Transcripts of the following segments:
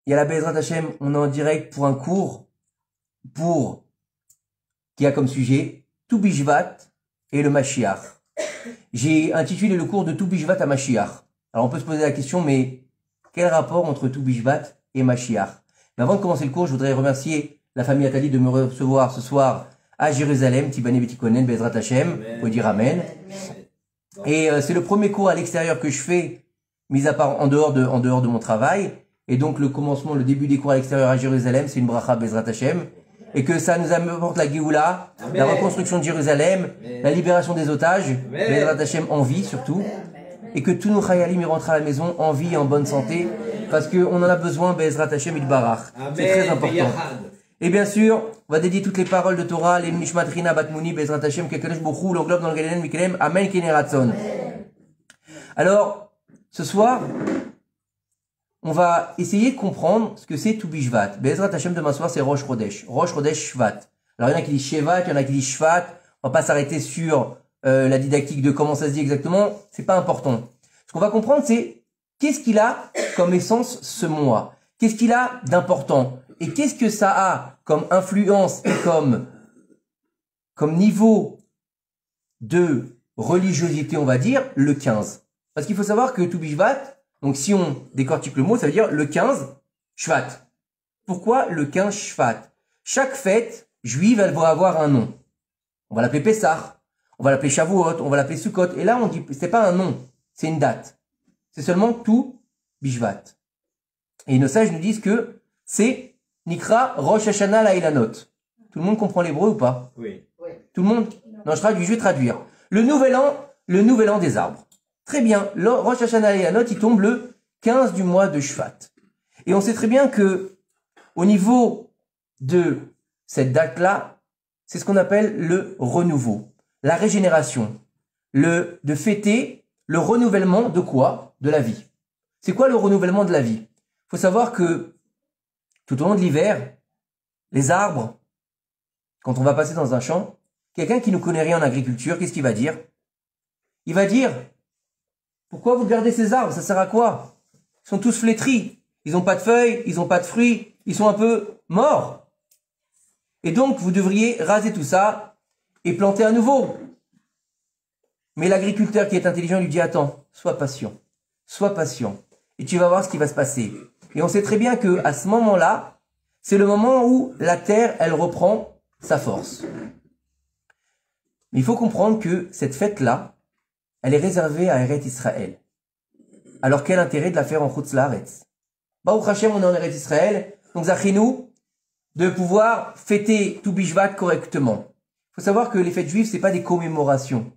il y a la Bezrat Hashem, on est en direct pour un cours qui a comme sujet Tu Bishvat et le Mashiach. J'ai intitulé le cours de Tu Bishvat à Mashiach. Alors on peut se poser la question, mais quel rapport entre Tu Bishvat et Mashiach? Mais avant de commencer le cours, je voudrais remercier la famille Attali de me recevoir ce soir à Jérusalem, Tibane Betikonen, Bezrat Hashem, faut dire Amen. Et c'est le premier cours à l'extérieur que je fais, mis à part en dehors de mon travail. Et donc le commencement, le début des cours à l'extérieur à Jérusalem, c'est une bracha Bezrat Hashem. Et que ça nous apporte la Géoula, la reconstruction de Jérusalem, la libération des otages, Bezrat Hashem en vie surtout. Et que tous nos chayalim y rentrent à la maison en vie et en bonne santé, parce qu'on en a besoin, Bezrat Hashem Itbarach. C'est très important. Et bien sûr, on va dédier toutes les paroles de Torah, les Nishmat Rina Batmouni, Bezrat Hashem, Kekedesh Bouchou, l'englobe dans le Galen, Mikelem, Amen Keneratson. Alors, ce soir, on va essayer de comprendre ce que c'est Tu Bishvat. Bezrat Hashem demain soir, c'est Rosh Chodesh. Rosh Chodesh Shvat. Alors, il y en a qui disent Shevat, il y en a qui disent Shvat. On va pas s'arrêter sur la didactique de comment ça se dit exactement. C'est pas important. Ce qu'on va comprendre, c'est qu'est-ce qu'il a comme essence ce mois. Qu'est-ce qu'il a d'important. Et qu'est-ce que ça a comme influence et comme niveau de religiosité, on va dire, le 15. Parce qu'il faut savoir que Tu Bishvat, donc si on décortique le mot, ça veut dire le 15 Shvat. Pourquoi le 15 Shvat? Chaque fête juive, elle va avoir un nom. On va l'appeler Pessah, on va l'appeler Shavuot, on va l'appeler Sukkot. Et là, on dit, c'est pas un nom, c'est une date. C'est seulement Tu Bishvat. Et nos sages nous disent que c'est Nikra Rosh Hashanah La'ilanot. Tout le monde comprend l'hébreu ou pas? Oui. Tout le monde? Non, je vais traduire. Le nouvel an des arbres. Très bien. Le Rosh Hashanah La'ilanot, il tombe le 15 du mois de Shvat. Et on sait très bien que, au niveau de cette date-là, c'est ce qu'on appelle le renouveau, la régénération, de fêter le renouvellement de quoi? De la vie. C'est quoi le renouvellement de la vie? Il faut savoir que tout au long de l'hiver, les arbres, quand on va passer dans un champ, quelqu'un qui ne connaît rien en agriculture, qu'est-ce qu'il va dire? Il va dire, pourquoi vous gardez ces arbres? Ça sert à quoi? Ils sont tous flétris. Ils n'ont pas de feuilles, ils n'ont pas de fruits, ils sont un peu morts. Et donc, vous devriez raser tout ça et planter à nouveau. Mais l'agriculteur qui est intelligent lui dit, attends, sois patient. Et tu vas voir ce qui va se passer. Et on sait très bien que à ce moment-là, c'est le moment où la terre, elle reprend sa force. Mais il faut comprendre que cette fête-là, elle est réservée à Eretz Israël. Alors quel intérêt de la faire en Chutz La'aretz? Baruch Hashem, on est en Eretz Israël, donc Zachinou, de pouvoir fêter Tu Bishvat correctement. Il faut savoir que les fêtes juives, c'est pas des commémorations.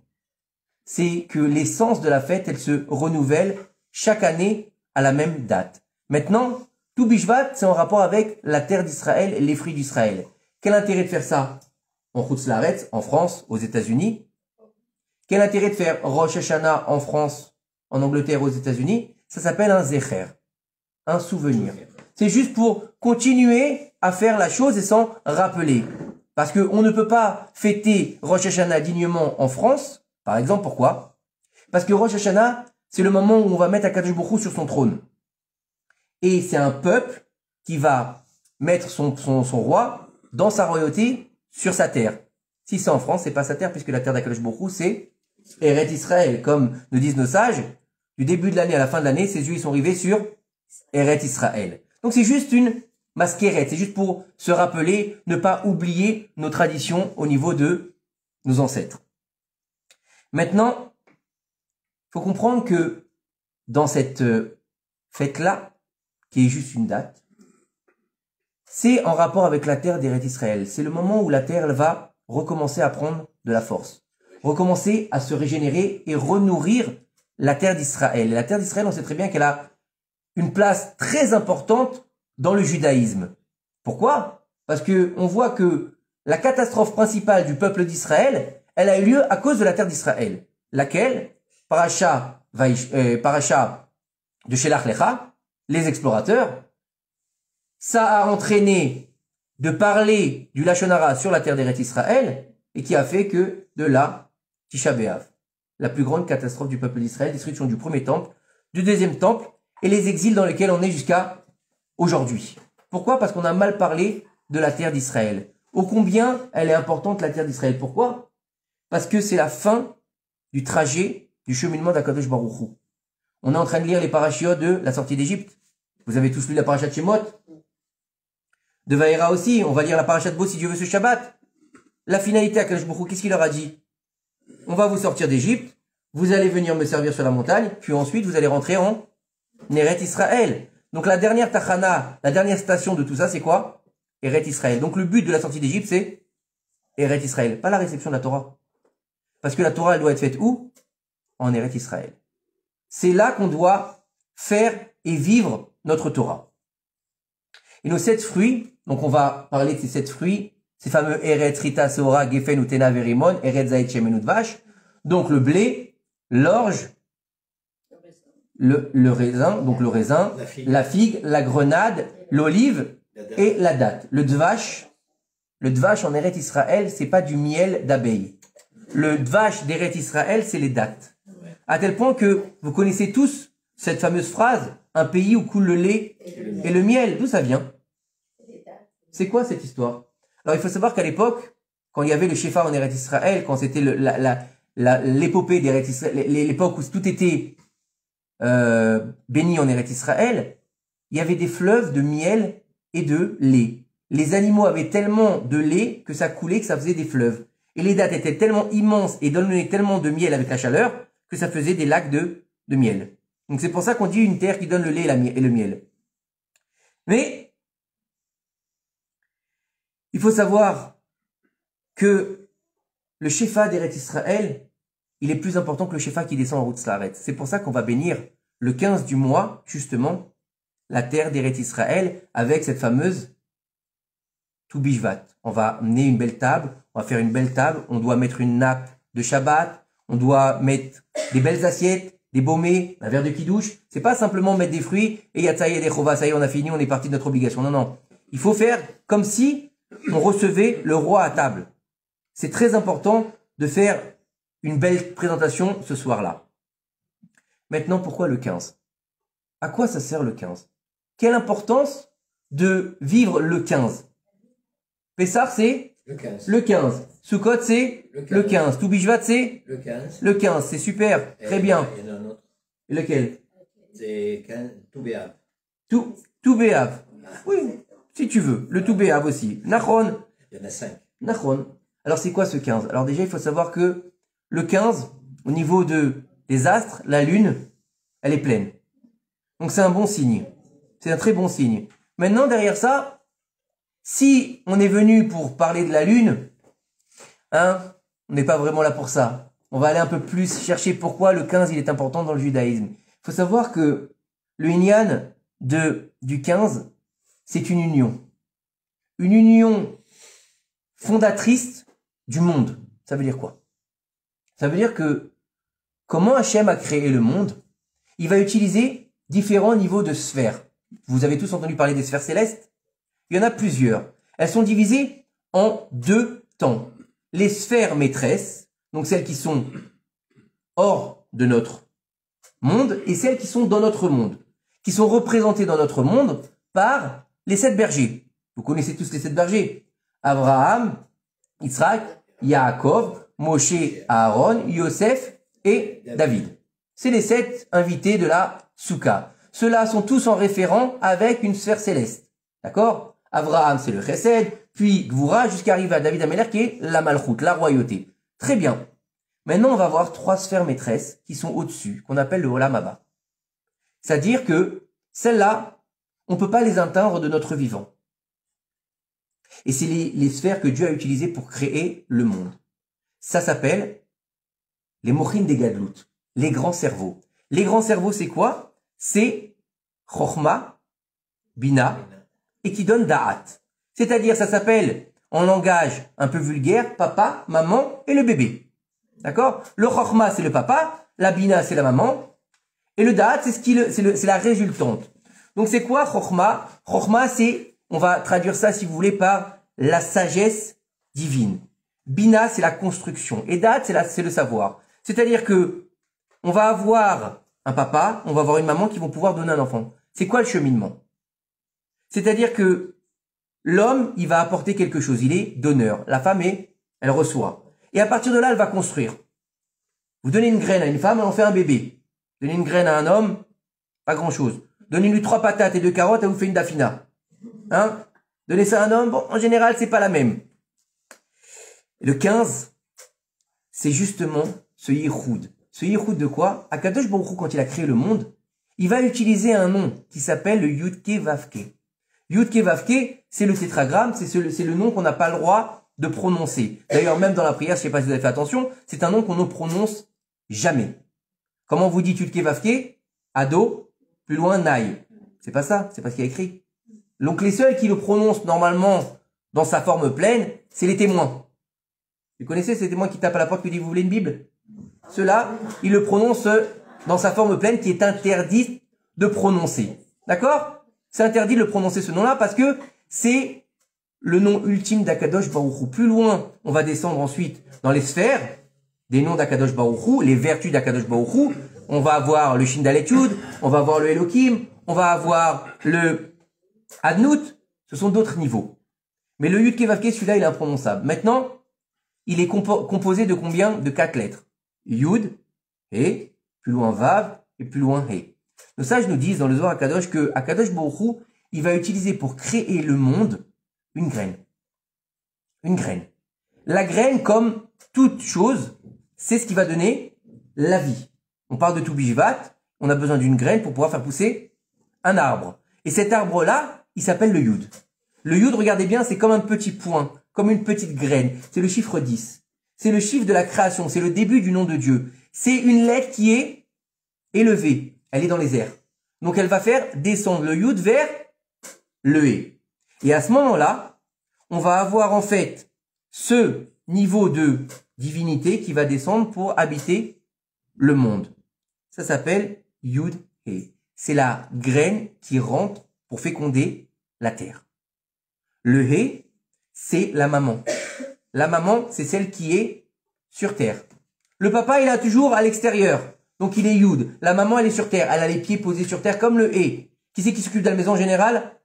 C'est que l'essence de la fête, elle se renouvelle chaque année à la même date. Maintenant, Tu Bishvat, c'est en rapport avec la terre d'Israël et les fruits d'Israël. Quel intérêt de faire ça en Chutz La'aretz, en France, aux États-Unis? Quel intérêt de faire Rosh Hashanah en France, en Angleterre, aux États-Unis? Ça s'appelle un Zecher, un souvenir. C'est juste pour continuer à faire la chose et s'en rappeler. Parce qu'on ne peut pas fêter Rosh Hashanah dignement en France. Par exemple, pourquoi? Parce que Rosh Hashanah, c'est le moment où on va mettre Akadosh Baruch Hu sur son trône. Et c'est un peuple qui va mettre son roi dans sa royauté sur sa terre. Si c'est en France, c'est pas sa terre, puisque la terre d'Akadosh Baruch Hu, c'est Eretz Israël. Comme nous disent nos sages, du début de l'année à la fin de l'année, ses yeux sont rivés sur Eretz Israël. Donc c'est juste une masquerette, c'est juste pour se rappeler, ne pas oublier nos traditions au niveau de nos ancêtres. Maintenant, il faut comprendre que dans cette fête-là, qui est juste une date, c'est en rapport avec la terre d'Eretz Israël. C'est le moment où la terre elle va recommencer à prendre de la force, recommencer à se régénérer et renourrir la terre d'Israël. Et la terre d'Israël, on sait très bien qu'elle a une place très importante dans le judaïsme. Pourquoi? Parce que on voit que la catastrophe principale du peuple d'Israël, elle a eu lieu à cause de la terre d'Israël. Laquelle? Paracha de Shelach Lecha, les explorateurs, ça a entraîné de parler du Lachon Hara sur la terre d'Eretz Israël et qui a fait que de là, Tisha B'Av, la plus grande catastrophe du peuple d'Israël, destruction du premier temple, du deuxième temple et les exils dans lesquels on est jusqu'à aujourd'hui. Pourquoi? Parce qu'on a mal parlé de la terre d'Israël. Ô combien elle est importante, la terre d'Israël. Pourquoi? Parce que c'est la fin du trajet du cheminement d'Akadosh Baruch Hu. On est en train de lire les parachiotes de la sortie d'Égypte. Vous avez tous lu la paracha de Shemot. De Vaïra aussi. On va lire la paracha de Bo si Dieu veut ce Shabbat. La finalité à Akadosh Baruch Hu, qu'est-ce qu'il leur a dit? On va vous sortir d'Égypte. Vous allez venir me servir sur la montagne. Puis ensuite, vous allez rentrer en Eret Israël. Donc la dernière tachana, la dernière station de tout ça, c'est quoi? Eret Israël. Donc le but de la sortie d'Égypte, c'est Eret Israël. Pas la réception de la Torah. Parce que la Torah, elle doit être faite où? En Eret Israël. C'est là qu'on doit faire et vivre notre Torah. Et nos 7 fruits, donc on va parler de ces 7 fruits, ces fameux Eretz, Rita, Seora, Gefen, Utena, Verimon, Eretz, Zaït, Shemen, Udvash. Donc le blé, l'orge, le raisin, donc le raisin, la figue, la grenade, l'olive et la date. Le dvash en Eretz Israël, c'est pas du miel d'abeille. Le dvash d'Eretz Israël, c'est les dates. À tel point que vous connaissez tous cette fameuse phrase, un pays où coule le lait et le miel. D'où ça vient? C'est quoi cette histoire? Alors il faut savoir qu'à l'époque, quand il y avait le Shefa en Eretz Israël, quand c'était l'épopée d'Eretz Israël, l'époque où tout était béni en Eretz Israël, il y avait des fleuves de miel et de lait. Les animaux avaient tellement de lait que ça coulait, que ça faisait des fleuves. Et les dattes étaient tellement immenses et donnaient tellement de miel avec la chaleur que ça faisait des lacs de miel. Donc c'est pour ça qu'on dit une terre qui donne le lait et le miel. Mais il faut savoir que le Shefa d'Eretz Israël, il est plus important que le Shefa qui descend en route Slaret. C'est pour ça qu'on va bénir le 15 du mois, justement, la terre d'Eretz Israël avec cette fameuse Tou Bishvat. On va amener une belle table, on va faire une belle table, on doit mettre une nappe de Shabbat, on doit mettre des belles assiettes, des baumets, un verre de kidouche. C'est pas simplement mettre des fruits et yatsaï et des chova, ça y est, on a fini, on est parti de notre obligation. Non, non. Il faut faire comme si on recevait le roi à table. C'est très important de faire une belle présentation ce soir-là. Maintenant, pourquoi le 15? À quoi ça sert le 15? Quelle importance de vivre le 15? Pessah, c'est le 15. Sukkot, c'est le 15. Tou Bishvat, c'est le 15. C'est super. Très bien. Il y en a un autre. Lequel? C'est Tou Béav. Tou Béav. Oui, si tu veux. Le Tou Béav aussi. Nachon. Il y en a 5. Nachon. Alors, c'est quoi ce 15? Alors déjà, il faut savoir que le 15, au niveau des astres, la lune, elle est pleine. Donc, c'est un bon signe. C'est un très bon signe. Maintenant, derrière ça, si on est venu pour parler de la lune, on n'est pas vraiment là pour ça. On va aller un peu plus chercher pourquoi le 15 il est important dans le judaïsme. Il faut savoir que le Inyan du 15, c'est une union. Une union fondatrice du monde. Ça veut dire quoi? Ça veut dire que comment Hachem a créé le monde, il va utiliser différents niveaux de sphères. Vous avez tous entendu parler des sphères célestes? Il y en a plusieurs. Elles sont divisées en 2 temps. Les sphères maîtresses, donc celles qui sont hors de notre monde, et celles qui sont dans notre monde, qui sont représentées dans notre monde par les 7 bergers. Vous connaissez tous les 7 bergers. Abraham, Yitzhak, Yaakov, Moshe, Aaron, Yosef et David. C'est les 7 invités de la Souka. Ceux-là sont tous en référent avec une sphère céleste. D'accord? Abraham, c'est le Chesed, puis Gvura, jusqu'à arriver à David Améler, qui est la Malchut, la royauté. Très bien. Maintenant, on va voir 3 sphères maîtresses qui sont au-dessus, qu'on appelle le Olam Haba. C'est-à-dire que celles-là, on ne peut pas les atteindre de notre vivant. Et c'est les sphères que Dieu a utilisées pour créer le monde. Ça s'appelle les Mochin des Gadlut, les grands cerveaux. Les grands cerveaux, c'est quoi? C'est Chochma, Bina, et qui donne Da'at. C'est-à-dire, ça s'appelle, en langage un peu vulgaire, papa, maman et le bébé. D'accord? Le Chochma, c'est le papa, la Bina, c'est la maman, et le Da'at, c'est la résultante. Donc, c'est quoi Chochma? Chochma, c'est, on va traduire ça, si vous voulez, par la sagesse divine. Bina, c'est la construction. Et Da'at, c'est le savoir. C'est-à-dire que, on va avoir un papa, on va avoir une maman qui vont pouvoir donner un enfant. C'est quoi le cheminement? C'est-à-dire que l'homme, il va apporter quelque chose. Il est donneur. La femme elle reçoit. Et à partir de là, elle va construire. Vous donnez une graine à une femme, elle en fait un bébé. Donnez une graine à un homme, pas grand-chose. Donnez-lui 3 patates et 2 carottes, elle vous fait une dafina. Hein? Donnez ça à un homme, bon, en général, c'est pas la même. Et le 15, c'est justement ce yichoud. Ce yichoud de quoi? Akadosh Baruch Hu, quand il a créé le monde, il va utiliser un nom qui s'appelle le Yudke Vavke. Yudke Vavke, c'est le tétragramme, c'est le nom qu'on n'a pas le droit de prononcer. D'ailleurs, même dans la prière, je sais pas si vous avez fait attention, c'est un nom qu'on ne prononce jamais. Comment vous dites Yudke Vavke? Ado, plus loin, Naï. C'est pas ça, c'est pas ce qu'il y a écrit. Donc les seuls qui le prononcent normalement dans sa forme pleine, c'est les témoins. Vous connaissez ces témoins qui tapent à la porte et qui disent vous voulez une Bible? Ceux-là, ils le prononcent dans sa forme pleine qui est interdite de prononcer. D'accord? C'est interdit de le prononcer ce nom-là parce que c'est le nom ultime d'Akadosh Baruch Hu. Plus loin, on va descendre ensuite dans les sphères des noms d'Akadosh Baruch Hu, les vertus d'Akadosh Baruch Hu. On va avoir le Shin Dalet Yud, on va avoir le Elohim, on va avoir le Adnout. Ce sont d'autres niveaux. Mais le Yud Kevavke, celui-là, il est imprononçable. Maintenant, il est composé de combien? De 4 lettres. Yud, He, plus loin Vav, et plus loin He. Nos sages nous disent dans le Zohar Akadosh que Akadosh Baruch Hu, il va utiliser pour créer le monde une graine. Une graine. La graine, comme toute chose, c'est ce qui va donner la vie. On parle de Toubishvat, on a besoin d'une graine pour pouvoir faire pousser un arbre. Et cet arbre-là, il s'appelle le Yud. Le Yud, regardez bien, c'est comme un petit point, comme une petite graine. C'est le chiffre 10. C'est le chiffre de la création, c'est le début du nom de Dieu. C'est une lettre qui est élevée, elle est dans les airs. Donc elle va faire descendre le Yud vers le He. Et à ce moment-là, on va avoir en fait ce niveau de divinité qui va descendre pour habiter le monde. Ça s'appelle Yud He. C'est la graine qui rentre pour féconder la terre. Le He, c'est la maman. La maman, c'est celle qui est sur terre. Le papa, il est toujours à l'extérieur. Donc il est Yud. La maman, elle est sur terre. Elle a les pieds posés sur terre comme le He. Qui c'est qui s'occupe de la maison en général?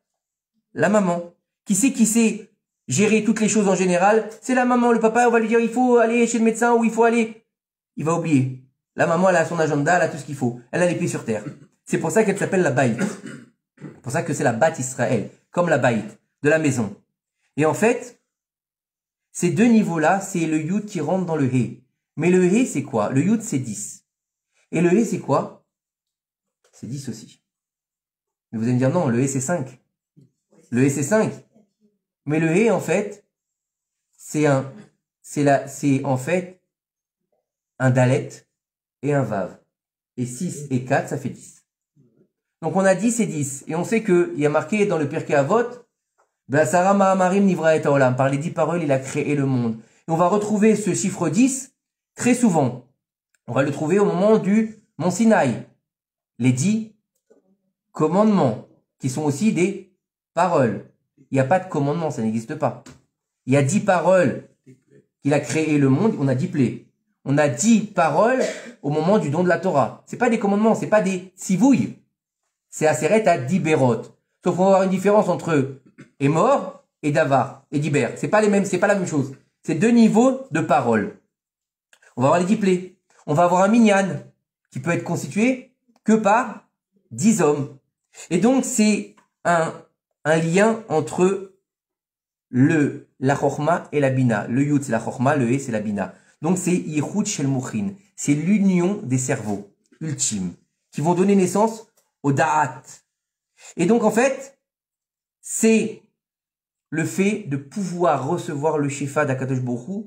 La maman. Qui c'est qui sait gérer toutes les choses en général? C'est la maman. Le papa, on va lui dire il faut aller chez le médecin ou il faut aller. Il va oublier. La maman, elle a son agenda, elle a tout ce qu'il faut. Elle a les pieds sur terre. C'est pour ça qu'elle s'appelle la Baït. C'est pour ça que c'est la Bat Israël. Comme la Baït. De la maison. Et en fait, ces deux niveaux-là, c'est le Yud qui rentre dans le He. Mais le He, c'est quoi? Le Yud, c'est 10. Et le He, c'est quoi? C'est 10 aussi. Mais vous allez me dire, non, le He, c'est 5. Le He, c'est 5. Mais le He, en fait, c'est en fait un Dalet et un Vav. Et 6 et 4, ça fait 10. Donc on a 10 et 10. Et on sait qu'il y a marqué dans le Pirkei Avot, Sarah Mahamarim Nivra et Olam. Par les 10 paroles, il a créé le monde. Et on va retrouver ce chiffre 10 très souvent. On va le trouver au moment du Mont Sinaï. Les 10 commandements, qui sont aussi des paroles. Il n'y a pas de commandement, ça n'existe pas. Il y a 10 paroles qu'il a créé le monde, on a 10 plaies. On a 10 paroles au moment du don de la Torah. C'est pas des commandements, c'est pas des sivouilles. C'est Aseret à Diberot. Sauf qu'on va avoir une différence entre Emor et Davar et Diber. C'est pas la même chose. C'est deux niveaux de paroles. On va avoir les 10 plaies. On va avoir un minyan qui peut être constitué que par 10 hommes. Et donc, c'est un lien entre la chorma et la bina. Le yud, c'est la chorma, le he, c'est la bina. Donc, c'est yichud shel mouchin. C'est l'union des cerveaux ultimes qui vont donner naissance au da'at. Et donc, en fait, c'est le fait de pouvoir recevoir le shefa d'Akadosh Baruch Hu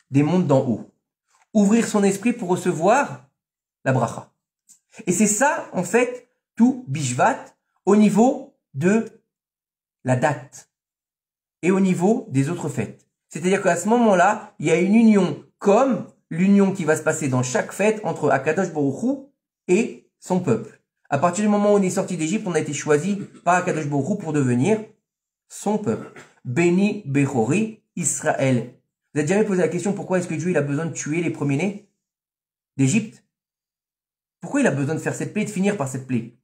des mondes d'en haut. Ouvrir son esprit pour recevoir la bracha. Et c'est ça, en fait, tout Bishvat au niveau de la date et au niveau des autres fêtes. C'est-à-dire qu'à ce moment-là, il y a une union comme l'union qui va se passer dans chaque fête entre Akadosh Baruch Hu et son peuple. À partir du moment où on est sorti d'Égypte, on a été choisi par Akadosh Baruch Hu pour devenir son peuple. Béni Bechori Israël. Vous avez jamais posé la question pourquoi est-ce que Dieu il a besoin de tuer les premiers-nés d'Égypte? Pourquoi il a besoin de faire cette plaie et de finir par cette plaie?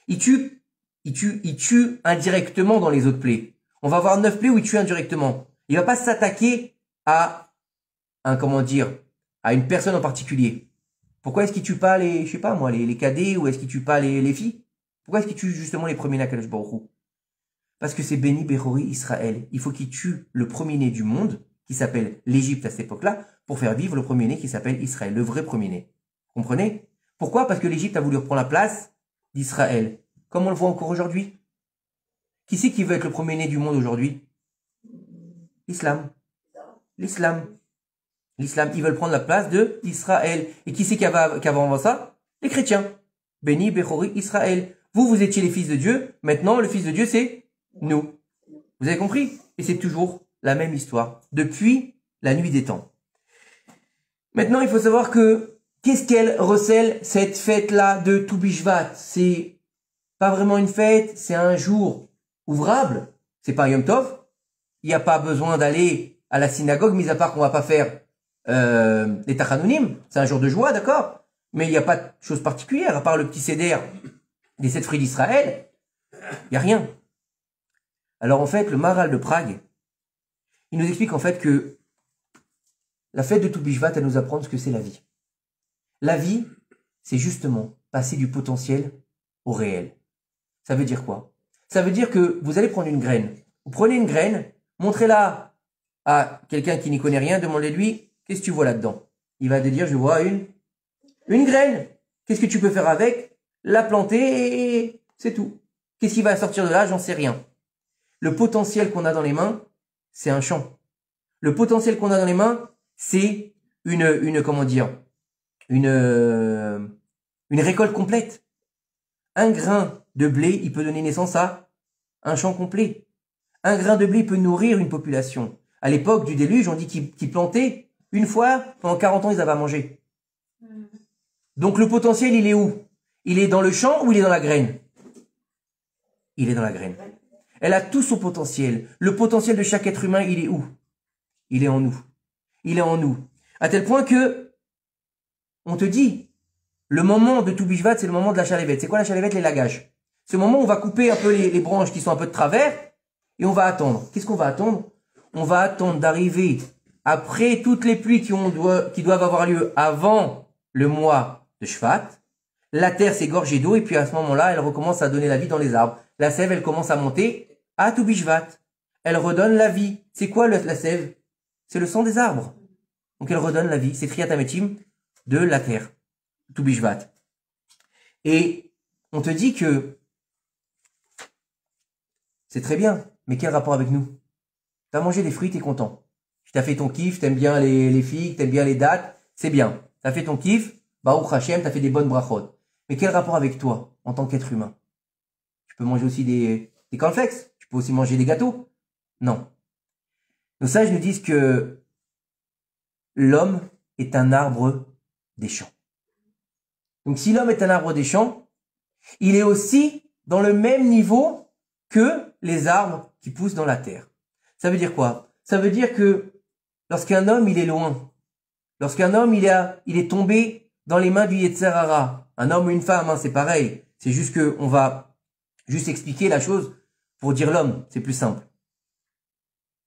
Il tue il tue indirectement dans les autres plaies. On va avoir 9 plaies où il tue indirectement. Il va pas s'attaquer à à une personne en particulier. Pourquoi est-ce qu'il tue pas je sais pas moi, les cadets, ou est-ce qu'il tue pas les filles? Pourquoi est-ce qu'il tue justement les premiers-nés à Baruch Hu? Parce que c'est Béni Bechori Israël. Il faut qu'il tue le premier-né du monde, qui s'appelle l'Égypte à cette époque-là, pour faire vivre le premier-né qui s'appelle Israël, le vrai premier-né. Vous comprenez? Pourquoi? Parce que l'Égypte a voulu reprendre la place d'Israël. Comme on le voit encore aujourd'hui. Qui c'est qui veut être le premier-né du monde aujourd'hui? L'islam. L'islam. L'islam, ils veulent prendre la place de Israël. Et qui c'est qui avait avant ça? Les chrétiens. Béni Bechori Israël. Vous étiez les fils de Dieu. Maintenant, le fils de Dieu, c'est nous. Vous avez compris? Et c'est toujours la même histoire. Depuis la nuit des temps. Maintenant, il faut savoir que, qu'est-ce qu'elle recèle, cette fête-là de Tou Bishvat? C'est pas vraiment une fête, c'est un jour ouvrable. C'est pas un Yom Tov. Il n'y a pas besoin d'aller à la synagogue, mis à part qu'on va pas faire les Tachanounim. C'est un jour de joie, d'accord? Mais il n'y a pas de chose particulière, à part le petit seder des 7 fruits d'Israël. Il n'y a rien. Alors en fait, le Maharal de Prague, il nous explique en fait que la fête de Tou Bishvat, elle nous apprend ce que c'est la vie. La vie, c'est justement passer du potentiel au réel. Ça veut dire quoi? Ça veut dire que vous allez prendre une graine. Vous prenez une graine, montrez-la à quelqu'un qui n'y connaît rien, demandez-lui, qu'est-ce que tu vois là-dedans? Il va te dire, je vois une graine. Qu'est-ce que tu peux faire avec? La planter et c'est tout. Qu'est-ce qui va sortir de là? J'en sais rien. Le potentiel qu'on a dans les mains, c'est un champ. Le potentiel qu'on a dans les mains, c'est une récolte complète. Un grain de blé, il peut donner naissance à un champ complet. Un grain de blé peut nourrir une population. À l'époque du déluge, on dit qu'ils plantaient une fois, pendant 40 ans, ils avaient à manger. Donc le potentiel, il est où? Il est dans le champ ou il est dans la graine? Il est dans la graine. Elle a tout son potentiel. Le potentiel de chaque être humain, il est où? Il est en nous. Il est en nous. À tel point que, on te dit, le moment de Tou Bishvat, c'est le moment de la chalévette. C'est quoi la chalévette? Les lagages. C'est le moment où on va couper un peu les branches qui sont un peu de travers et on va attendre. Qu'est-ce qu'on va attendre? On va attendre d'arriver après toutes les pluies qui doivent avoir lieu avant le mois de Shvat. La terre s'est gorgée d'eau et puis à ce moment-là, elle recommence à donner la vie dans les arbres. La sève, elle commence à monter à Tou Bishvat. Elle redonne la vie. C'est quoi la sève? C'est le sang des arbres. Donc elle redonne la vie. C'est Triat Ametim de la terre. Tou Bishvat. Et on te dit que c'est très bien, mais quel rapport avec nous? T'as mangé des fruits, t'es content. T'as fait ton kiff, t'aimes bien les figues, t'aimes bien les dattes, c'est bien. T'as fait ton kiff, Baruch Hashem, t'as fait des bonnes brachot. Mais quel rapport avec toi, en tant qu'être humain? Tu peux manger aussi des cornflakes, tu peux aussi manger des gâteaux. Non. Nos sages nous disent que l'homme est un arbre des champs. Donc si l'homme est un arbre des champs, il est aussi dans le même niveau que les arbres qui poussent dans la terre. Ça veut dire quoi? Ça veut dire que lorsqu'un homme, il est loin, lorsqu'un homme, il est tombé dans les mains du Yetzer Hara, un homme ou une femme, hein, c'est pareil. C'est juste que on va juste expliquer la chose pour dire l'homme, c'est plus simple.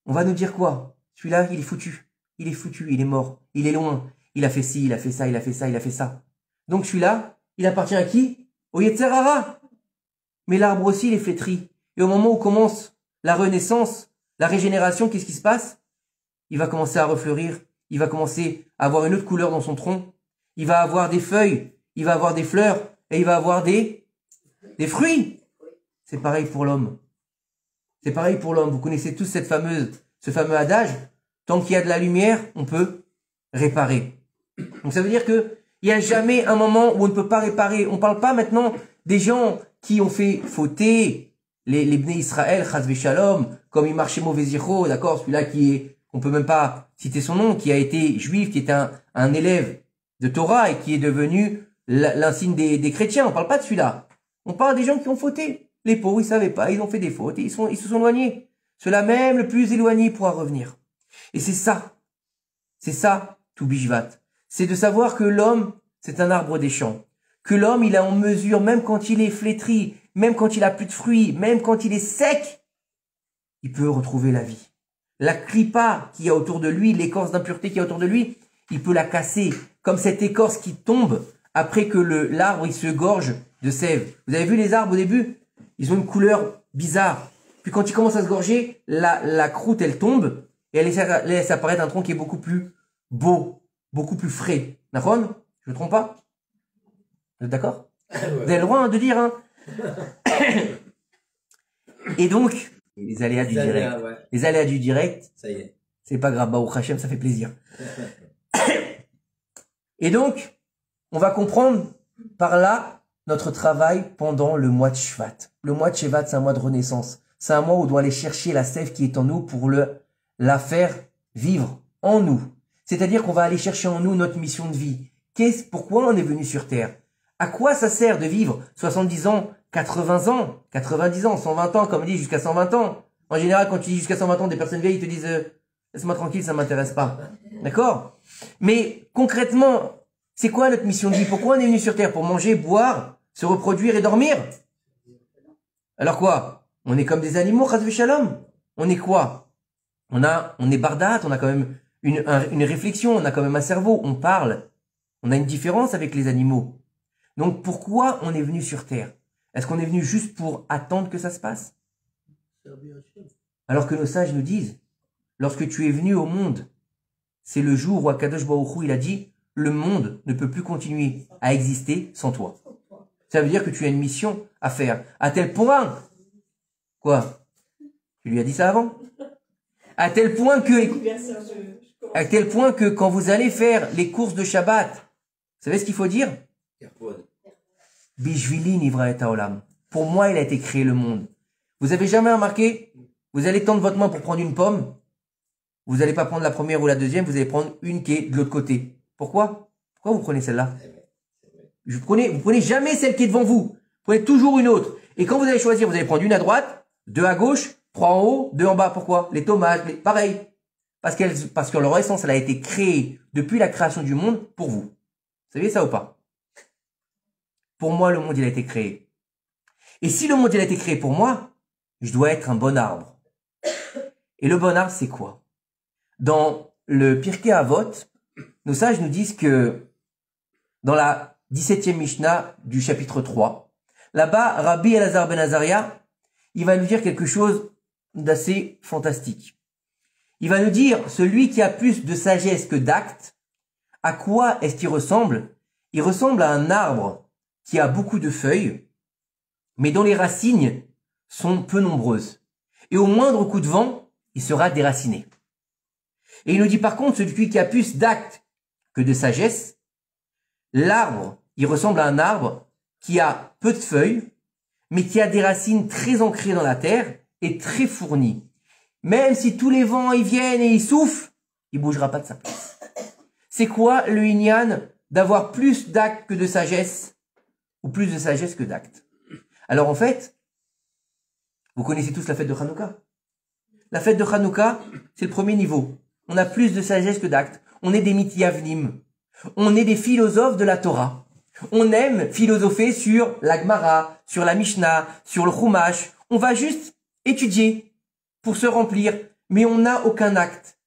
On va nous dire quoi? Celui-là, il est foutu. Il est foutu, il est mort, il est loin. Il a fait ci, il a fait ça, il a fait ça, il a fait ça. Donc celui-là, il appartient à qui? Au Yetzer Hara. Mais l'arbre aussi, il est flétri. Et au moment où commence la renaissance, la régénération, qu'est-ce qui se passe? Il va commencer à refleurir. Il va commencer à avoir une autre couleur dans son tronc. Il va avoir des feuilles. Il va avoir des fleurs. Et il va avoir des fruits. C'est pareil pour l'homme. C'est pareil pour l'homme. Vous connaissez tous ce fameux adage. Tant qu'il y a de la lumière, on peut réparer. Donc ça veut dire que il n'y a jamais un moment où on ne peut pas réparer. On ne parle pas maintenant des gens qui ont fait fauter les Bnei Israël, Chas v'Shalom, comme Imarshemo Veziro, d'accord, celui-là on peut même pas citer son nom, qui a été juif, qui est un élève de Torah et qui est devenu l'insigne des chrétiens. On parle pas de celui-là. On parle des gens qui ont fauté. Les pauvres, ils savaient pas, ils ont fait des fautes et ils se sont éloignés. Ceux-là même le plus éloigné pourra revenir. Et c'est ça, Tou Bishvat. C'est de savoir que l'homme, c'est un arbre des champs. Que l'homme, il est en mesure, même quand il est flétri, même quand il a plus de fruits, même quand il est sec, il peut retrouver la vie. La clipa qu'il y a autour de lui, l'écorce d'impureté qu'il y a autour de lui, il peut la casser, comme cette écorce qui tombe après que l'arbre il se gorge de sève. Vous avez vu les arbres au début? Ils ont une couleur bizarre. Puis quand ils commencent à se gorger, la croûte elle tombe et elle laisse apparaître un tronc qui est beaucoup plus beau, beaucoup plus frais. D'accord? Je ne me trompe pas? Vous êtes d'accord? Vous avez le droit de dire, hein? Et donc, les aléas du direct. Ouais. Les aléas du direct, Ça y est. c'est pas grave, Baruch Hashem, ça fait plaisir. Et donc, on va comprendre par là notre travail pendant le mois de Shvat. Le mois de Shvat, c'est un mois de renaissance. C'est un mois où on doit aller chercher la sève qui est en nous pour la faire vivre en nous. C'est-à-dire qu'on va aller chercher en nous notre mission de vie. Pourquoi on est venu sur Terre? À quoi ça sert de vivre 70 ans, 80 ans, 90 ans, 120 ans, comme on dit, jusqu'à 120 ans? En général, quand tu dis jusqu'à 120 ans, des personnes vieilles, ils te disent laisse-moi tranquille, ça m'intéresse pas. D'accord? Mais concrètement, c'est quoi notre mission de vie? Pourquoi on est venu sur Terre? Pour manger, boire, se reproduire et dormir? Alors quoi? On est comme des animaux, chas v'shalom. On est quoi? On est bardat, on a quand même une réflexion, on a quand même un cerveau, on parle. On a une différence avec les animaux. Donc pourquoi on est venu sur Terre? Est-ce qu'on est venu juste pour attendre que ça se passe? Alors que nos sages nous disent, lorsque tu es venu au monde, c'est le jour où Akadosh Baruch Hu, il a dit, le monde ne peut plus continuer à exister sans toi. Ça veut dire que tu as une mission à faire. À tel point, quoi? Tu lui as dit ça avant? À tel point que quand vous allez faire les courses de Shabbat, vous savez ce qu'il faut dire? Bishvili nivra et haolam. Pour moi, il a été créé le monde. Vous avez jamais remarqué? Vous allez tendre votre main pour prendre une pomme. Vous n'allez pas prendre la première ou la deuxième, vous allez prendre une qui est de l'autre côté. Pourquoi? Pourquoi vous prenez celle-là? Vous prenez jamais celle qui est devant vous. Vous prenez toujours une autre. Et quand vous allez choisir, vous allez prendre une à droite, deux à gauche, trois en haut, deux en bas. Pourquoi? Les tomates, pareil. Parce que leur essence, elle a été créée depuis la création du monde pour vous. Vous savez ça ou pas? Pour moi, le monde, il a été créé. Et si le monde, il a été créé pour moi, je dois être un bon arbre. Et le bon arbre, c'est quoi? Dans le Pirkei Avot, nos sages nous disent que dans la 17e Mishnah du chapitre 3, là-bas, Rabbi Elazar ben Azaria, il va nous dire quelque chose d'assez fantastique. Il va nous dire, celui qui a plus de sagesse que d'actes, à quoi est-ce qu'il ressemble? Il ressemble à un arbre qui a beaucoup de feuilles, mais dont les racines sont peu nombreuses. Et au moindre coup de vent, il sera déraciné. Et il nous dit par contre, celui qui a plus d'actes que de sagesse, l'arbre, il ressemble à un arbre qui a peu de feuilles, mais qui a des racines très ancrées dans la terre et très fournies. Même si tous les vents y viennent et ils soufflent, il bougera pas de sa place. C'est quoi le inyan d'avoir plus d'actes que de sagesse ou plus de sagesse que d'actes? Alors en fait, vous connaissez tous la fête de Hanouka. La fête de Hanouka, c'est le premier niveau. On a plus de sagesse que d'actes. On est des mityavnim. On est des philosophes de la Torah. On aime philosopher sur la Gemara, sur la Mishnah, sur le Chumash. On va juste étudier pour se remplir, mais on n'a aucun acte.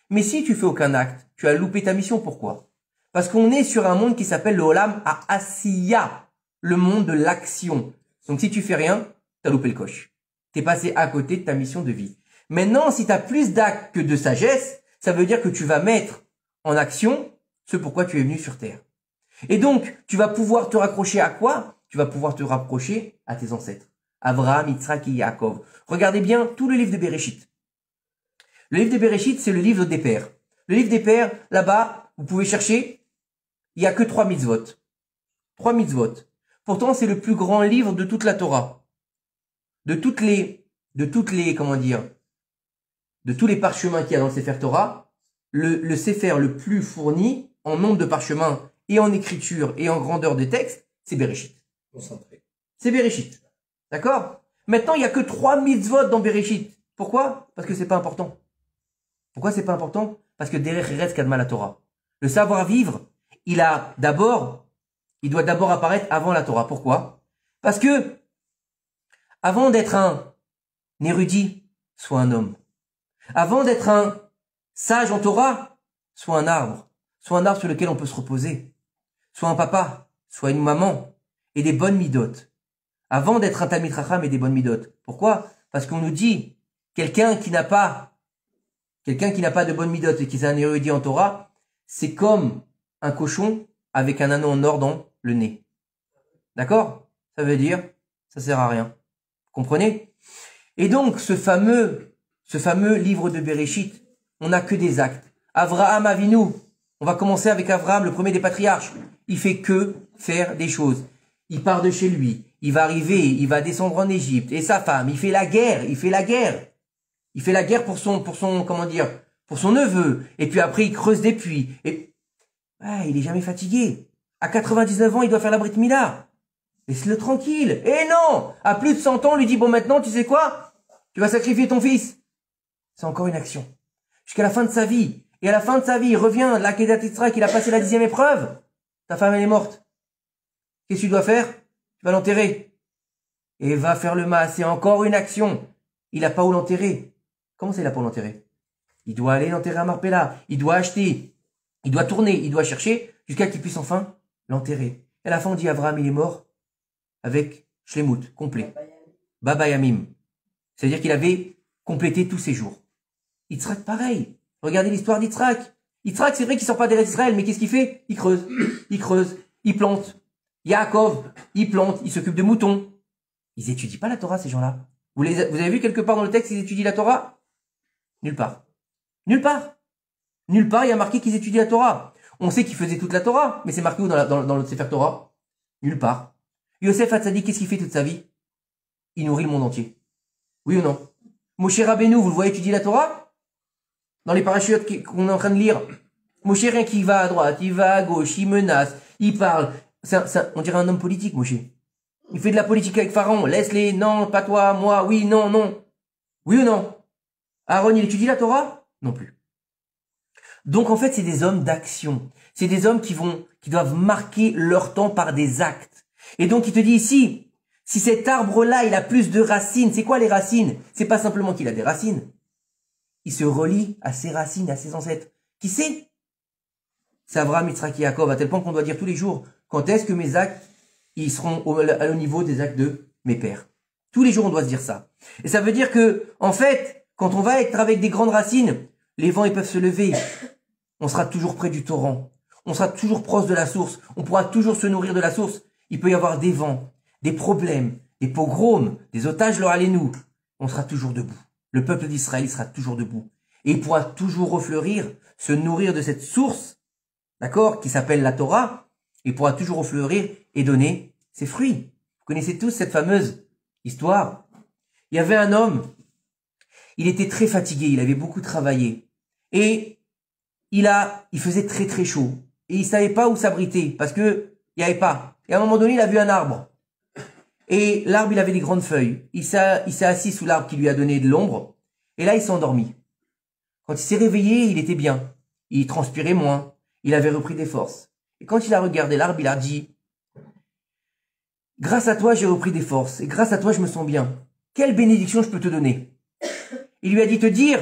Mais si tu fais aucun acte, tu as loupé ta mission. Pourquoi? Parce qu'on est sur un monde qui s'appelle le Olam HaAsiya, le monde de l'action. Donc si tu fais rien, tu as loupé le coche. Tu es passé à côté de ta mission de vie. Maintenant, si tu as plus d'actes que de sagesse, ça veut dire que tu vas mettre en action ce pourquoi tu es venu sur Terre. Et donc, tu vas pouvoir te raccrocher à quoi? Tu vas pouvoir te rapprocher à tes ancêtres. Abraham, Yitzhak et Yaakov. Regardez bien tout le livre de Bereshit. Le livre de Bereshit, c'est le livre des pères. Le livre des pères, là-bas, vous pouvez chercher, il n'y a que 3 mitzvot. 3 mitzvot. Pourtant, c'est le plus grand livre de toute la Torah. De tous les parchemins qu'il y a dans le Sefer Torah, le Sefer le plus fourni en nombre de parchemins et en écriture et en grandeur de texte, c'est Bereshit. Concentré. C'est Bereshit. D'accord? Maintenant, il n'y a que 3 mitzvot dans Bereshit. Pourquoi? Parce que c'est pas important. Pourquoi c'est pas important? Parce que derech eretz kadma la Torah. Le savoir-vivre, il doit d'abord apparaître avant la Torah. Pourquoi? Parce que Avant d'être un érudit, sois un homme. Avant d'être un sage en Torah, sois un arbre. Sois un arbre sur lequel on peut se reposer. Sois un papa, sois une maman, et des bonnes midotes. Avant d'être un Talmid Chacham et des bonnes midotes. Pourquoi? Parce qu'on nous dit, quelqu'un qui n'a pas de bonnes midotes et qui est un érudit en Torah, c'est comme un cochon avec un anneau en or dans le nez. D'accord? Ça veut dire, ça sert à rien. Comprenez? Et donc, ce fameux livre de Bereshit, on n'a que des actes. Avraham Avinu, on va commencer avec Avraham, le premier des patriarches. Il fait que faire des choses. Il part de chez lui, il va arriver, il va descendre en Égypte, et sa femme, il fait la guerre. Il fait la guerre pour son neveu. Et puis après, il creuse des puits. Et, il est jamais fatigué. À 99 ans, il doit faire la Brit Mila. Laisse-le tranquille. Et non! À plus de 100 ans, on lui dit, bon, maintenant, tu sais quoi? Tu vas sacrifier ton fils. C'est encore une action. Jusqu'à la fin de sa vie. Et à la fin de sa vie, il revient de l'Akedat Yitzhak, qu'il a passé la 10e épreuve. Ta femme, elle est morte. Qu'est-ce que tu dois faire? Tu vas l'enterrer. Et va faire le mas. C'est encore une action. Il n'a pas où l'enterrer. Comment ça, il n'a pas où l'enterrer? Il doit aller l'enterrer à Marpella. Il doit acheter. Il doit tourner. Il doit chercher jusqu'à qu'il puisse enfin l'enterrer. Et à la fin, on dit Abraham, il est mort avec Shlemut, complet. Baba Yamim. C'est-à-dire qu'il avait complété tous ses jours. Yitzhak, pareil. Regardez l'histoire d'Yitzhak. Yitzhak, c'est vrai qu'il sort pas d'Eretz Israël, mais qu'est-ce qu'il fait? Il creuse. Il creuse. Il plante. Yaakov, il plante. Il s'occupe de moutons. Ils étudient pas la Torah, ces gens-là. Vous avez vu quelque part dans le texte qu'ils étudient la Torah? Nulle part. Nulle part. Nulle part, il y a marqué qu'ils étudient la Torah. On sait qu'ils faisaient toute la Torah, mais c'est marqué où dans le Sefer Torah? Nulle part. Yosef Hatzadik, qu'est-ce qu'il fait toute sa vie? Il nourrit le monde entier. Oui ou non? Moshe Rabbeinu, vous le voyez étudier la Torah? Dans les parachutes qu'on est en train de lire. Moshe, rien qu'il va à droite, il va à gauche, il menace, il parle. On dirait un homme politique, Moshe. Il fait de la politique avec Pharaon. Laisse-les, non, pas toi, moi, oui, non, non. Oui ou non? Aaron, il étudie la Torah? Non plus. Donc en fait, c'est des hommes d'action. C'est des hommes qui doivent marquer leur temps par des actes. Et donc il te dit ici, si cet arbre-là, il a plus de racines, c'est quoi les racines? C'est pas simplement qu'il a des racines. Il se relie à ses racines, à ses ancêtres. Qui c'est? C'est Abraham, Yitzhak et Yaakov, à tel point qu'on doit dire tous les jours, quand est-ce que mes actes, ils seront au niveau des actes de mes pères? Tous les jours, on doit se dire ça. Et ça veut dire que, en fait, quand on va être avec des grandes racines, les vents, ils peuvent se lever. On sera toujours près du torrent. On sera toujours proche de la source. On pourra toujours se nourrir de la source. Il peut y avoir des vents, des problèmes, des pogroms, des otages, leur allez-nous. On sera toujours debout. Le peuple d'Israël, il sera toujours debout. Et il pourra toujours refleurir, se nourrir de cette source, d'accord, qui s'appelle la Torah. Il pourra toujours refleurir et donner ses fruits. Vous connaissez tous cette fameuse histoire. Il y avait un homme, il était très fatigué, il avait beaucoup travaillé. Et il faisait très très chaud. Et il savait pas où s'abriter, parce que il n'y avait pas. Et à un moment donné, il a vu un arbre. Et l'arbre, il avait des grandes feuilles. Il s'est assis sous l'arbre qui lui a donné de l'ombre. Et là, il s'est endormi. Quand il s'est réveillé, il était bien. Il transpirait moins. Il avait repris des forces. Et quand il a regardé l'arbre, il a dit, grâce à toi, j'ai repris des forces. Et grâce à toi, je me sens bien. Quelle bénédiction je peux te donner? Il lui a dit, te dire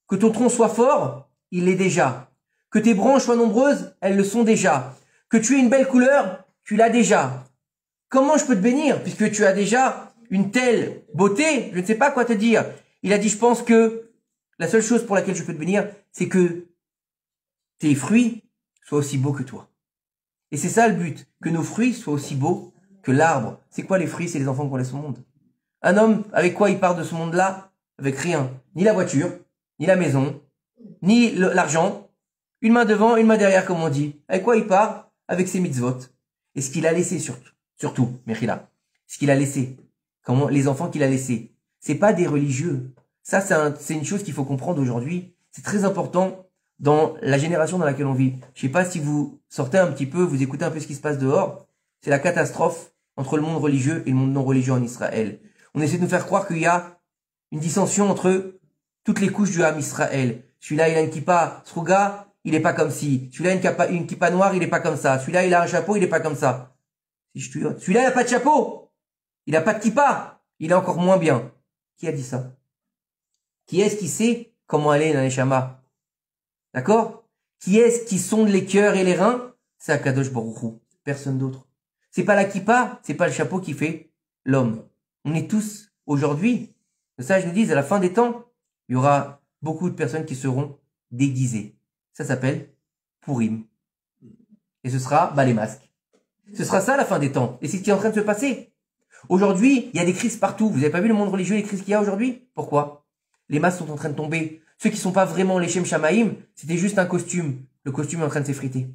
que ton tronc soit fort, il l'est déjà. Que tes branches soient nombreuses, elles le sont déjà. Que tu aies une belle couleur, tu l'as déjà. Comment je peux te bénir, puisque tu as déjà une telle beauté? Je ne sais pas quoi te dire. Il a dit, je pense que la seule chose pour laquelle je peux te bénir, c'est que tes fruits soient aussi beaux que toi. Et c'est ça le but, que nos fruits soient aussi beaux que l'arbre. C'est quoi les fruits? C'est les enfants qu'on laisse au monde. Un homme, avec quoi il part de ce monde-là? Avec rien. Ni la voiture, ni la maison, ni l'argent. Une main devant, une main derrière, comme on dit. Avec quoi il part? Avec ses mitzvot. Et ce qu'il a laissé surtout, Mechila. Ce qu'il a laissé. Les enfants qu'il a laissés. C'est pas des religieux. Ça, c'est une chose qu'il faut comprendre aujourd'hui. C'est très important dans la génération dans laquelle on vit. Je sais pas si vous sortez un petit peu, vous écoutez un peu ce qui se passe dehors. C'est la catastrophe entre le monde religieux et le monde non religieux en Israël. On essaie de nous faire croire qu'il y a une dissension entre toutes les couches du Ham Israël. Celui-là, il a une kippa sruga, il est pas comme ci. Celui-là, une kippa noire, il est pas comme ça. Celui-là, il a un chapeau, il est pas comme ça. Celui-là, il a pas de chapeau. Il a pas de kippa. il est encore moins bien. Qui a dit ça? Qui est-ce qui sait comment aller dans les Neshama? D'accord? Qui est-ce qui sonde les cœurs et les reins? C'est Akadosh Baruch Hu. Personne d'autre. C'est pas la kippa, c'est pas le chapeau qui fait l'homme. On est tous, aujourd'hui, le sage nous dit, à la fin des temps, il y aura beaucoup de personnes qui seront déguisées. Ça s'appelle Purim. Et ce sera, les masques. Ce sera ça la fin des temps. Et c'est ce qui est en train de se passer. Aujourd'hui, il y a des crises partout. Vous n'avez pas vu le monde religieux, les crises qu'il y a aujourd'hui? Pourquoi? Les masques sont en train de tomber. Ceux qui sont pas vraiment les Shem Shamaïm, c'était juste un costume. Le costume est en train de s'effriter.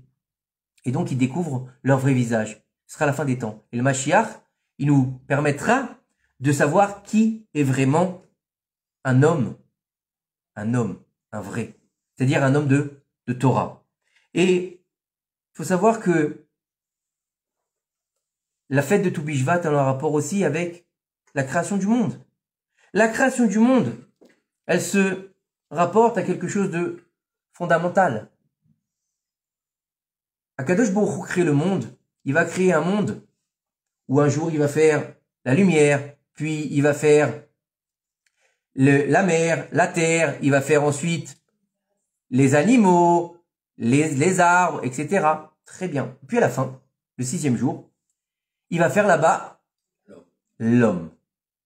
Et donc, ils découvrent leur vrai visage. Ce sera la fin des temps. Et le Mashiach, il nous permettra de savoir qui est vraiment un homme, un vrai. C'est-à-dire un homme de Torah. Et il faut savoir que la fête de Tou Bishvat a un rapport aussi avec la création du monde. La création du monde, elle se rapporte à quelque chose de fondamental. Akadosh Baruch Hu crée le monde. Il va créer un monde où un jour il va faire la lumière, puis il va faire la mer, la terre, il va faire ensuite les animaux, les arbres, etc. Très bien. Puis à la fin, le 6e jour, il va faire là-bas l'homme.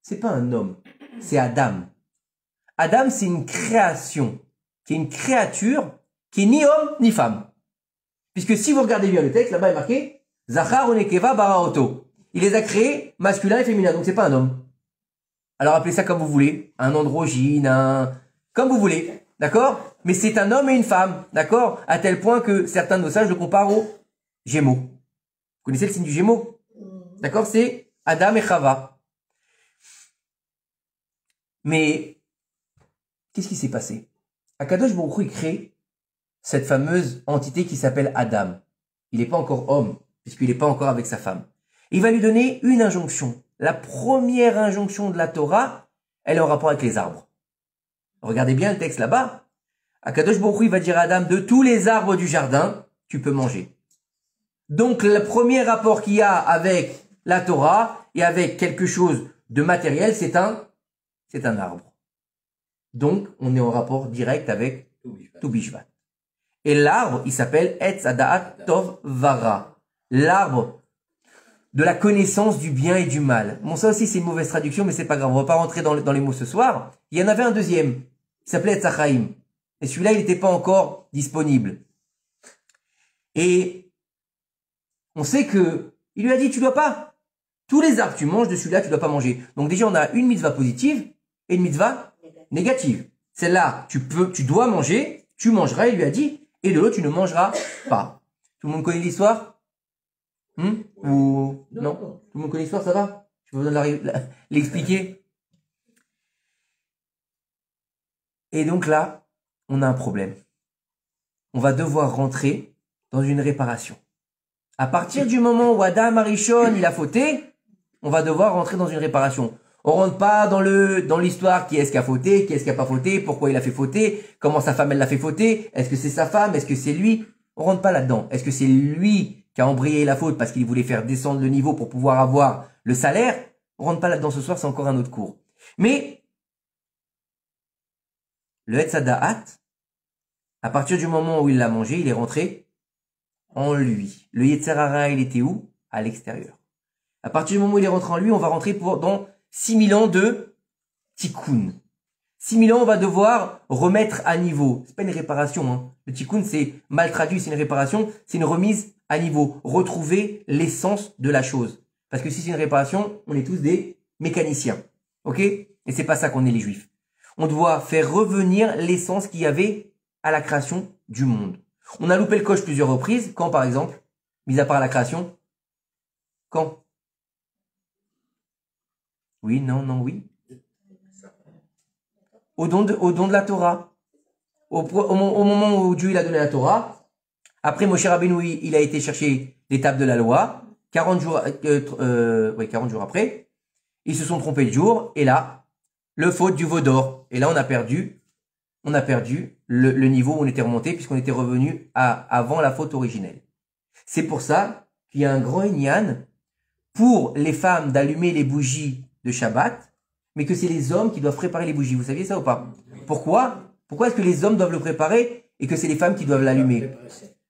C'est pas un homme, c'est Adam. Adam, c'est une création, qui est une créature qui est ni homme ni femme. Puisque si vous regardez bien le texte, là-bas il est marqué Zachar Onekeva Baraoto. Il les a créés masculin et féminin, donc c'est pas un homme. Alors appelez ça comme vous voulez, un androgyne, comme vous voulez, d'accord? Mais c'est un homme et une femme, d'accord? À tel point que certains de nos sages le comparent aux Gémeaux. Vous connaissez le signe du Gémeaux? D'accord? C'est Adam et Chava. Mais qu'est-ce qui s'est passé? Akadosh Baruch Hu, il crée cette fameuse entité qui s'appelle Adam. Il n'est pas encore homme, puisqu'il n'est pas encore avec sa femme. Il va lui donner une injonction. La première injonction de la Torah, elle est en rapport avec les arbres. Regardez bien le texte là-bas. Akadosh Baruch Hu, il va dire à Adam, de tous les arbres du jardin, tu peux manger. Donc le premier rapport qu'il y a avec la Torah et avec quelque chose de matériel, c'est un arbre. Donc on est en rapport direct avec Tou Bishvat. Et l'arbre, il s'appelle Etz Hadaat Tov Vara. L'arbre de la connaissance du bien et du mal. Bon, ça aussi, c'est une mauvaise traduction, mais c'est pas grave. On va pas rentrer dans les mots ce soir. Il y en avait un deuxième, qui s'appelait Etz Hachaim. Et celui-là, il n'était pas encore disponible. Et on sait que, il lui a dit, tu dois pas. Tous les arbres que tu manges, de celui-là, tu dois pas manger. Donc déjà, on a une mitzvah positive et une mitzvah négative. Celle-là, tu dois manger, tu mangeras, il lui a dit, et de l'autre, tu ne mangeras pas. Tout le monde connaît l'histoire? Ou non? Tout le monde connaît l'histoire, ça va? Je vais vous l'expliquer. Et donc là, on a un problème. On va devoir rentrer dans une réparation. À partir du moment où Adam Arishon, il a fauté, on va devoir rentrer dans une réparation. On rentre pas dans l'histoire qui est-ce qui a fauté, qui est-ce qui a pas fauté, pourquoi il a fait fauter, comment sa femme elle l'a fait fauter, est-ce que c'est sa femme, est-ce que c'est lui? On rentre pas là-dedans. Est-ce que c'est lui qui a embrayé la faute parce qu'il voulait faire descendre le niveau pour pouvoir avoir le salaire? On rentre pas là-dedans ce soir, c'est encore un autre cours. Mais le Etz Hadaat, à partir du moment où il l'a mangé, il est rentré en lui. Le Yetzer Hara, il était où? À l'extérieur. À partir du moment où il est rentré en lui, on va rentrer dans 6000 ans de tikkun. 6000 ans, on va devoir remettre à niveau. C'est pas une réparation, hein. Le tikkun, c'est mal traduit, c'est une réparation, c'est une remise à niveau. Retrouver l'essence de la chose. Parce que si c'est une réparation, on est tous des mécaniciens. Ok? Et c'est pas ça qu'on est les juifs. On doit faire revenir l'essence qu'il y avait à la création du monde. On a loupé le coche plusieurs reprises. Quand, par exemple? Mis à part la création? Quand? Oui, non, non, oui. Au don de la Torah. Au moment où Dieu il a donné la Torah. Après, Moshe Rabbeinu, il a été chercher les tables de la loi. 40 jours après. Ils se sont trompés de jour. Et là, le faute du veau d'or. Et là, on a perdu le niveau où on était remonté puisqu'on était revenu avant la faute originelle. C'est pour ça qu'il y a un grand inyan pour les femmes d'allumer les bougies de Shabbat, mais que c'est les hommes qui doivent préparer les bougies. Vous saviez ça ou pas? Pourquoi? Pourquoi est-ce que les hommes doivent le préparer et que c'est les femmes qui doivent l'allumer?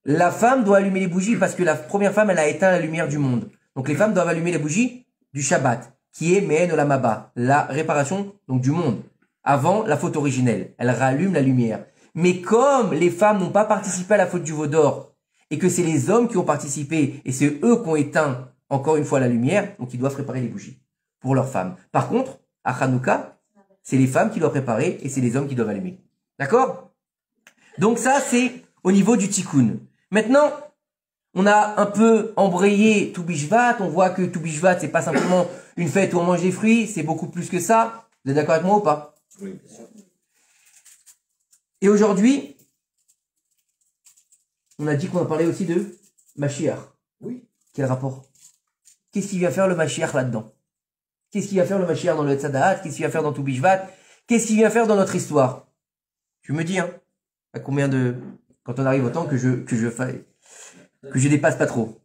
La femme doit allumer les bougies parce que la première femme, elle a éteint la lumière du monde. Donc les femmes doivent allumer les bougies du Shabbat, qui est Me'en Olamaba, la réparation donc du monde, avant la faute originelle. Elle rallume la lumière. Mais comme les femmes n'ont pas participé à la faute du veau d'or, et que c'est les hommes qui ont participé, et c'est eux qui ont éteint encore une fois la lumière, donc ils doivent préparer les bougies pour leurs femmes. Par contre, à Hanouka, c'est les femmes qui doivent préparer, et c'est les hommes qui doivent allumer. D'accord? Donc ça, c'est au niveau du tikkun. Maintenant, on a un peu embrayé Tou Bishvat. On voit que Tou Bishvat, c'est pas simplement une fête où on mange des fruits, c'est beaucoup plus que ça. Vous êtes d'accord avec moi ou pas? Oui, bien sûr. Et aujourd'hui, on a dit qu'on a parlé aussi de Mashiach. Oui. Quel rapport? Qu'est-ce qu'il vient faire le Mashiach là-dedans? Qu'est-ce qu'il vient faire le Mashiach dans le Tzadaat? Qu'est-ce qu'il vient faire dans Tou Bishvat? Qu'est-ce qu'il vient faire dans notre histoire? Tu me dis, hein, à combien de... Quand on arrive au temps que je dépasse pas trop.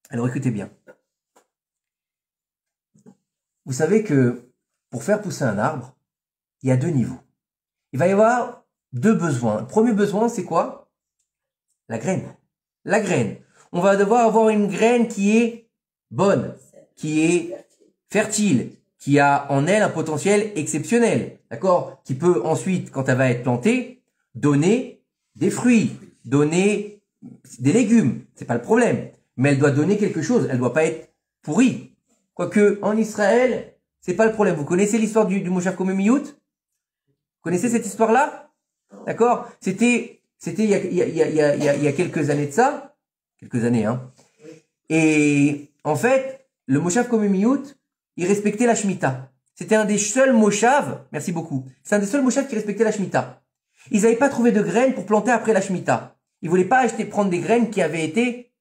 Alors écoutez bien. Vous savez que pour faire pousser un arbre, il y a deux niveaux. Il va y avoir deux besoins. Le premier besoin, c'est quoi? La graine. La graine. On va devoir avoir une graine qui est bonne, qui est fertile, qui a en elle un potentiel exceptionnel, d'accord? Qui peut ensuite, quand elle va être plantée, donner des fruits, donner des légumes. C'est pas le problème. Mais elle doit donner quelque chose. Elle doit pas être pourrie. Quoique, en Israël, c'est pas le problème. Vous connaissez l'histoire du Moshav Komemiyut? Vous connaissez cette histoire-là? D'accord? C'était il y a quelques années de ça. Quelques années, hein. Et, en fait, le Moshav Komemiyut, il respectait la Shemitah. C'était un des seuls Moshav, merci beaucoup. C'est un des seuls Moshav qui respectait la Shemitah. Ils n'avaient pas trouvé de graines pour planter après la Shemitah. Ils voulaient pas prendre des graines qui avaient été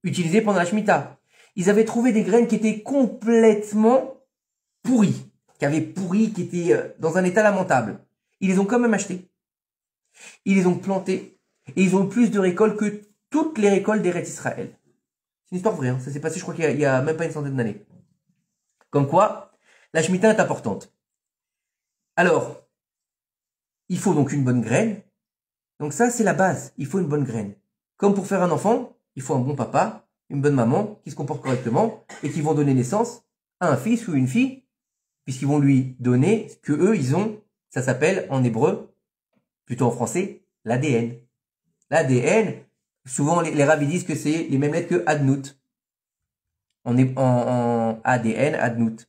utilisées pendant la Shemitah. Ils avaient trouvé des graines qui étaient complètement pourries, qui étaient dans un état lamentable. Ils les ont quand même achetées. Ils les ont plantées et ils ont eu plus de récoltes que toutes les récoltes d'Eretz Israël. C'est une histoire vraie, hein. Ça s'est passé, je crois qu'il y a même pas une centaine d'années. Comme quoi, la Shemitah est importante. Alors, il faut donc une bonne graine. Donc ça, c'est la base. Il faut une bonne graine. Comme pour faire un enfant, il faut un bon papa, une bonne maman, qui se comporte correctement et qui vont donner naissance à un fils ou une fille, puisqu'ils vont lui donner ce que eux, ils ont. Ça s'appelle, en hébreu, plutôt en français, l'ADN. L'ADN, souvent les rabbis disent que c'est les mêmes lettres que Adnout. En ADN, Adnout.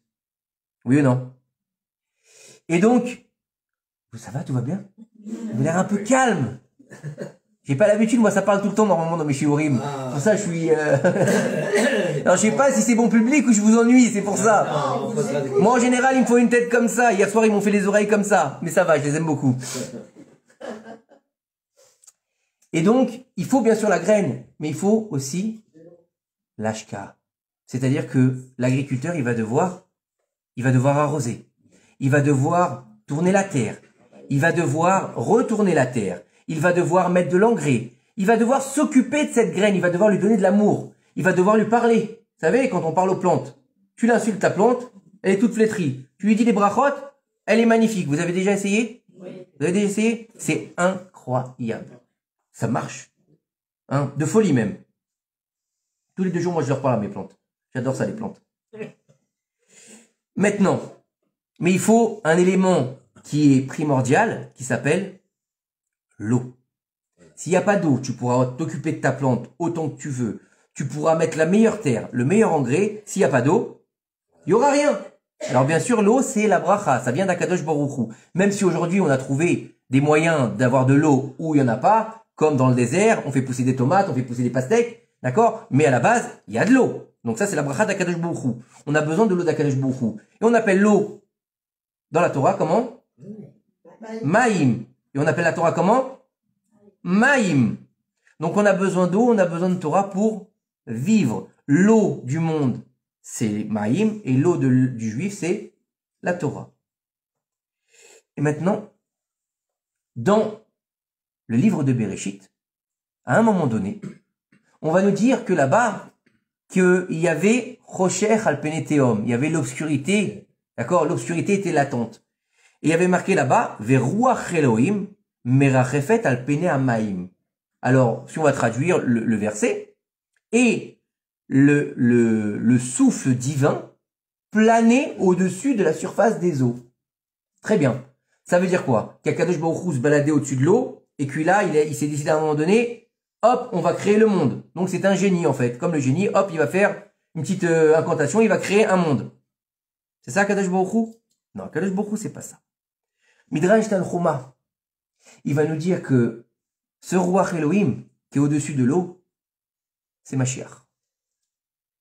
Oui ou non? Et donc, ça va, tout va bien? Vous avez l'air un peu calme. J'ai pas l'habitude, moi ça parle tout le temps normalement dans mes shiurim. Pour ça je suis... Alors je sais pas si c'est bon public ou je vous ennuie, c'est pour ça. Moi en général il me faut une tête comme ça. Hier soir ils m'ont fait les oreilles comme ça. Mais ça va, je les aime beaucoup. Et donc, il faut bien sûr la graine, mais il faut aussi l'ashka. C'est-à-dire que l'agriculteur, il va devoir arroser. Il va devoir tourner la terre. Il va devoir retourner la terre. Il va devoir mettre de l'engrais. Il va devoir s'occuper de cette graine. Il va devoir lui donner de l'amour. Il va devoir lui parler. Vous savez, quand on parle aux plantes, tu l'insultes ta plante, elle est toute flétrie. Tu lui dis les brachot, elle est magnifique. Vous avez déjà essayé? Oui. Vous avez déjà essayé? C'est incroyable. Ça marche. Hein, de folie même. Tous les 2 jours, moi je leur parle à mes plantes. J'adore ça, les plantes. Maintenant, mais il faut un élément qui est primordial, qui s'appelle l'eau. S'il n'y a pas d'eau, tu pourras t'occuper de ta plante autant que tu veux. Tu pourras mettre la meilleure terre, le meilleur engrais. S'il n'y a pas d'eau, il n'y aura rien. Alors bien sûr, l'eau, c'est la bracha. Ça vient d'Akadosh Baruch Hu. Même si aujourd'hui, on a trouvé des moyens d'avoir de l'eau où il n'y en a pas, comme dans le désert, on fait pousser des tomates, on fait pousser des pastèques, d'accord? Mais à la base, il y a de l'eau. Donc ça, c'est la bracha d'Akadosh Baruch Hu. On a besoin de l'eau d'Akadosh Baruch Hu. Et on appelle l'eau dans la Torah comment? Maïm. Et on appelle la Torah comment? Maïm. Donc on a besoin d'eau, on a besoin de Torah pour vivre. L'eau du monde, c'est Maïm, et l'eau du juif, c'est la Torah. Et maintenant, dans le livre de Bereshit, à un moment donné, on va nous dire que là-bas, qu'il y avait Rocher Alpeneteum, il y avait l'obscurité, d'accord? L'obscurité était latente. Et il y avait marqué là-bas, Veruach Elohim, Merachefet Alpene Amaim. Alors, si on va traduire le verset, et le souffle divin planait au-dessus de la surface des eaux. Très bien. Ça veut dire quoi? Qu'Akadosh Baruch Hu se baladait au-dessus de l'eau, et puis là, il s'est décidé à un moment donné, hop, on va créer le monde. Donc c'est un génie en fait. Comme le génie, hop, il va faire une petite incantation, il va créer un monde. C'est ça Akadosh Baruch Hu? Non, Akadosh Baruch Hu, c'est pas ça. Midrash Tanchuma, il va nous dire que ce Ruach Elohim qui est au-dessus de l'eau, c'est Mashiach.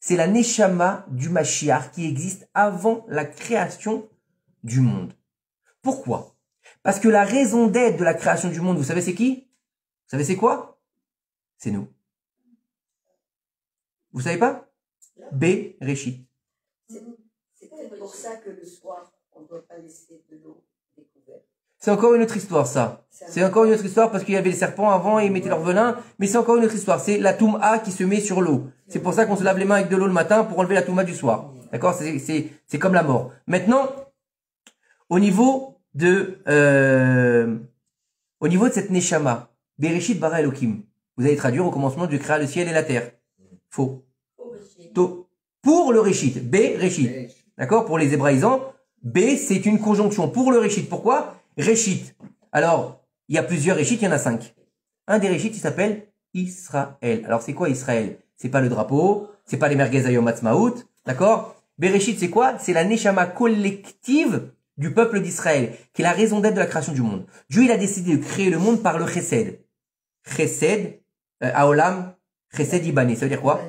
C'est la Neshama du Mashiach qui existe avant la création du monde. Pourquoi? Parce que la raison d'être de la création du monde, vous savez c'est qui? Vous savez c'est quoi? C'est nous. Vous savez pas? Bereshit. C'est peut-être pour ça que le soir, on ne doit pas laisser de l'eau découverte. C'est encore une autre histoire, ça. C'est encore une autre histoire parce qu'il y avait les serpents avant et ils mettaient leur venin, mais c'est encore une autre histoire. C'est la touma qui se met sur l'eau. C'est pour ça qu'on se lave les mains avec de l'eau le matin pour enlever la touma du soir. D'accord? C'est comme la mort. Maintenant, au niveau de cette neshama, Bereshit bara Elohim, vous allez traduire au commencement Dieu créa le ciel et la terre. Faux. Pour le Réchit, Bereshit. D'accord? Pour les hébraïsants, B, c'est une conjonction pour le Réchit. Pourquoi? Réchit. Alors, il y a plusieurs Réchit, il y en a 5. Un des Réchit, il s'appelle Israël. Alors, c'est quoi Israël? C'est pas le drapeau, c'est pas les merguez Ayom Ha'atzmaut, d'accord? Bereshit, c'est quoi? C'est la neshama collective du peuple d'Israël, qui est la raison d'être de la création du monde. Dieu, il a décidé de créer le monde par le chesed. Chesed, Aolam, chesed Ibané. Ça veut dire quoi?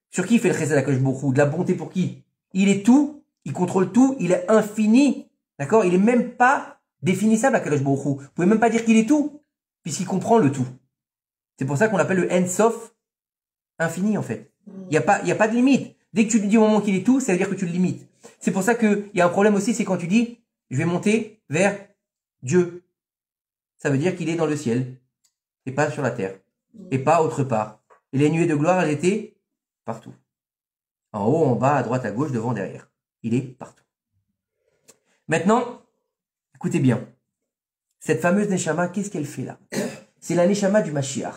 Sur qui il fait le chesed Akadosh Baruch Hu? De la bonté pour qui? Il est tout, il contrôle tout, il est infini. D'accord? Il est même pas définissable Akadosh Baruch Hu. Vous pouvez même pas dire qu'il est tout, puisqu'il comprend le tout. C'est pour ça qu'on l'appelle le En Sof infini, en fait. Il y a pas de limite. Dès que tu lui dis au moment qu'il est tout, ça veut dire que tu le limites. C'est pour ça qu'il y a un problème aussi, c'est quand tu dis, je vais monter vers Dieu. Ça veut dire qu'il est dans le ciel, et pas sur la terre, et pas autre part. Et les nuées de gloire, elles étaient partout. En haut, en bas, à droite, à gauche, devant, derrière. Il est partout. Maintenant, écoutez bien. Cette fameuse Neshama, qu'est-ce qu'elle fait là? C'est la Neshama du Mashiach.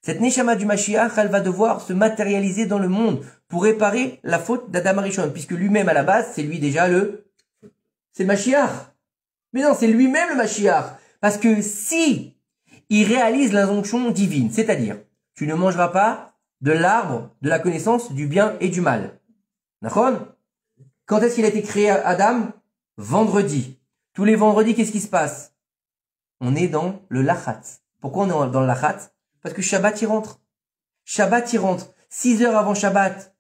Cette Neshama du Mashiach, elle va devoir se matérialiser dans le monde pour réparer la faute d'Adam Arishon, puisque lui-même, à la base, c'est lui déjà c'est le Mashiach. Mais non, c'est lui-même le Mashiach. Parce que si il réalise l'injonction divine, c'est-à-dire, tu ne mangeras pas de l'arbre de la connaissance du bien et du mal. D'accord? Quand est-ce qu'il a été créé, Adam? Vendredi. Tous les vendredis, qu'est-ce qui se passe? On est dans le lachat. Pourquoi on est dans le lachat? Parce que Shabbat y rentre. Shabbat y rentre. 6 heures avant Shabbat.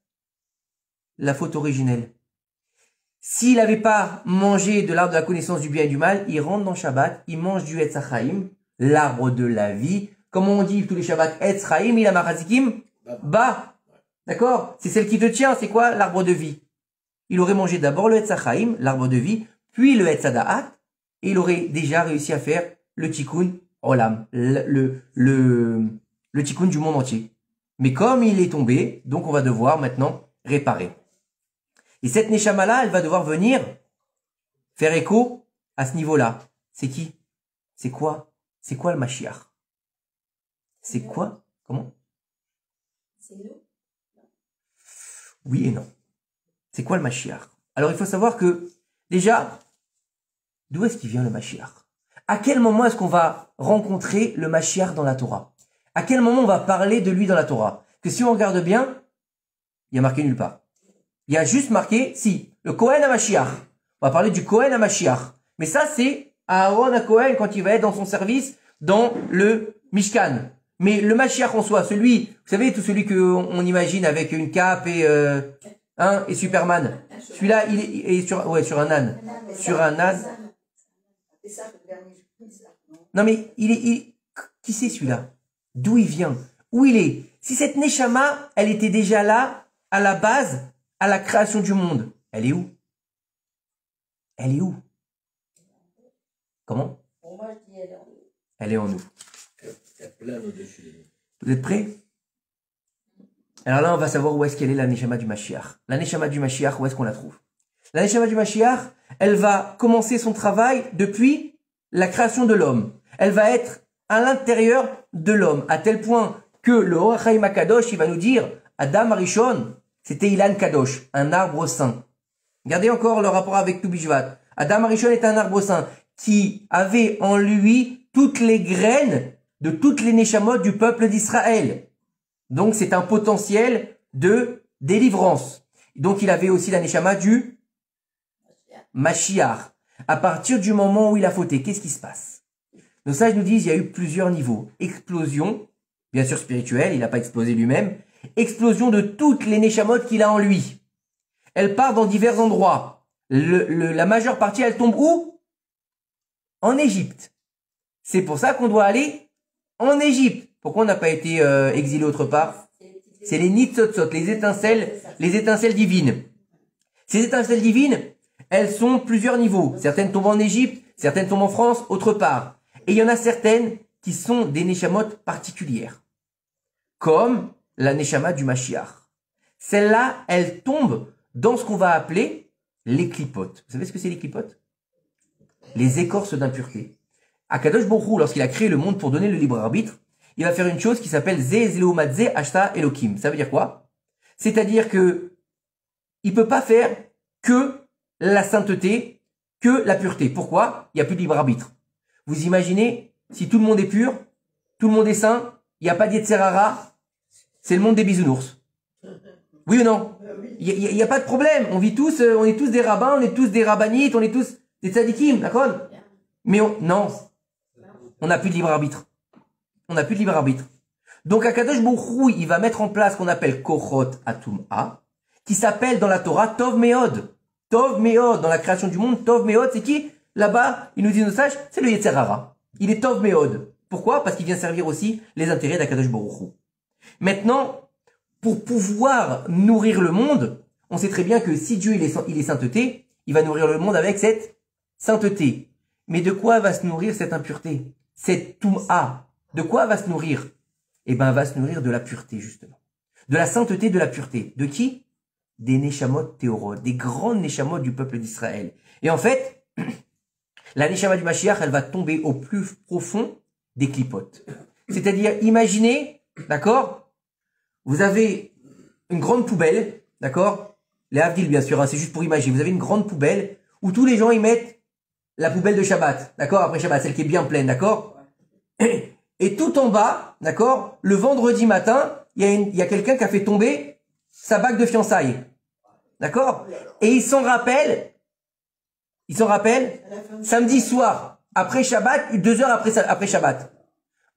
La faute originelle. S'il n'avait pas mangé de l'arbre de la connaissance du bien et du mal, il rentre dans Shabbat, il mange du Etz Chaim, l'arbre de la vie. Comme on dit tous les Shabbats, Etz Chaim, il a marazikim, bah. D'accord? C'est celle qui te tient, c'est quoi? L'arbre de vie. Il aurait mangé d'abord le Etz Chaim, l'arbre de vie, puis le Etz Da'at, et il aurait déjà réussi à faire le Tikkun Olam, le Tikkun du monde entier. Mais comme il est tombé, donc on va devoir maintenant réparer. Et cette Neshama-là, elle va devoir venir faire écho à ce niveau-là. C'est qui? C'est quoi? C'est quoi le Mashiach? C'est quoi? Comment? C'est nous? Oui et non. C'est quoi le Mashiach? Alors il faut savoir que, déjà, d'où est-ce qu'il vient le Mashiach? À quel moment est-ce qu'on va rencontrer le Mashiach dans la Torah? À quel moment on va parler de lui dans la Torah? Que si on regarde bien, il y a marqué nulle part. Il y a juste marqué, si, le Kohen à Mashiach. On va parler du Kohen à Mashiach. Mais ça, c'est Aaron à Kohen quand il va être dans son service dans le Mishkan. Mais le Mashiach en soi, celui, vous savez, tout celui qu'on imagine avec une cape et Superman. Celui-là, il est sur un âne. Sur un âne. Non mais, qui c'est celui-là? D'où il vient? Où il est? Si cette Neshama, elle était déjà là, à la base, à la création du monde, elle est où? Elle est où? Comment? Pour moi, je dis elle est en nous. Elle est en nous. Elle plane au-dessus de nous. Vous êtes prêts? Alors là, on va savoir où est-ce qu'elle est la Neshama du Mashiach. La Neshama du Mashiach, où est-ce qu'on la trouve? La Neshama du Mashiach, elle va commencer son travail depuis la création de l'homme. Elle va être à l'intérieur de l'homme, à tel point que le Or HaChaim HaKadosh, il va nous dire, Adam Arishon, c'était Ilan Kadosh, un arbre saint. Regardez encore le rapport avec Tou Bishvat. Adam Arishon est un arbre saint qui avait en lui toutes les graines de toutes les Neshamot du peuple d'Israël. Donc c'est un potentiel de délivrance. Donc il avait aussi la Neshama du Mashiach. À partir du moment où il a fauté, qu'est-ce qui se passe? Nos sages nous disent il y a eu plusieurs niveaux. Explosion, bien sûr spirituelle, il n'a pas explosé lui-même. Explosion de toutes les Neshamot qu'il a en lui. Elle part dans divers endroits. La majeure partie, elle tombe où? En Égypte. C'est pour ça qu'on doit aller en Égypte. Pourquoi on n'a pas été exilé autre part? C'est les nitzotzot, les étincelles divines. Ces étincelles divines, elles sont plusieurs niveaux. Certaines tombent en Égypte, certaines tombent en France, autre part. Et il y en a certaines qui sont des neshamot particulières. Comme la neshama du Mashiach. Celle-là, elle tombe dans ce qu'on va appeler les clipotes. Vous savez ce que c'est les clipotes? Les écorces d'impureté. Akadosh Baruch Hu, lorsqu'il a créé le monde pour donner le libre arbitre, il va faire une chose qui s'appelle Ze Zéomadze Ashta Elohim. Ça veut dire quoi? C'est-à-dire que il peut pas faire que la sainteté, que la pureté. Pourquoi? Il n'y a plus de libre arbitre. Vous imaginez, si tout le monde est pur, tout le monde est saint, il n'y a pas d'Yetzerara, c'est le monde des bisounours. Oui ou non? Il n'y a pas de problème. On vit tous, on est tous des rabbins, on est tous des rabbanites, on est tous des tzadikim, d'accord? Mais non, on n'a plus de libre arbitre. On n'a plus de libre arbitre. Donc Akadosh Baruch Hu, il va mettre en place ce qu'on appelle Kochot Atum'a, qui s'appelle dans la Torah Tov Meod. Tov Meod, dans la création du monde, Tov Meod, c'est qui? Là-bas, il nous dit nos sages, c'est le Yetzerara. Il est Tov Meod. Pourquoi? Parce qu'il vient servir aussi les intérêts d'Akadosh Baruch Hu. Maintenant, pour pouvoir nourrir le monde, on sait très bien que si Dieu il est sainteté, il va nourrir le monde avec cette sainteté. Mais de quoi va se nourrir cette impureté? Cette Toum'a. De quoi va se nourrir? Eh ben, va se nourrir de la pureté, justement. De la sainteté, de la pureté. De qui? Des Neshamot Théorot, des grandes Neshamot du peuple d'Israël. Et en fait, la Neshama du Mashiach, elle va tomber au plus profond des clipotes. C'est-à-dire, imaginez, d'accord, vous avez une grande poubelle, d'accord, les Havdil, bien sûr, hein, c'est juste pour imaginer, vous avez une grande poubelle où tous les gens y mettent la poubelle de Shabbat, d'accord, après Shabbat, celle qui est bien pleine, d'accord. Et tout en bas, d'accord, le vendredi matin, il y a quelqu'un qui a fait tomber sa bague de fiançailles. D'accord? Et il s'en rappelle, samedi soir, après Shabbat, 2 heures après Shabbat.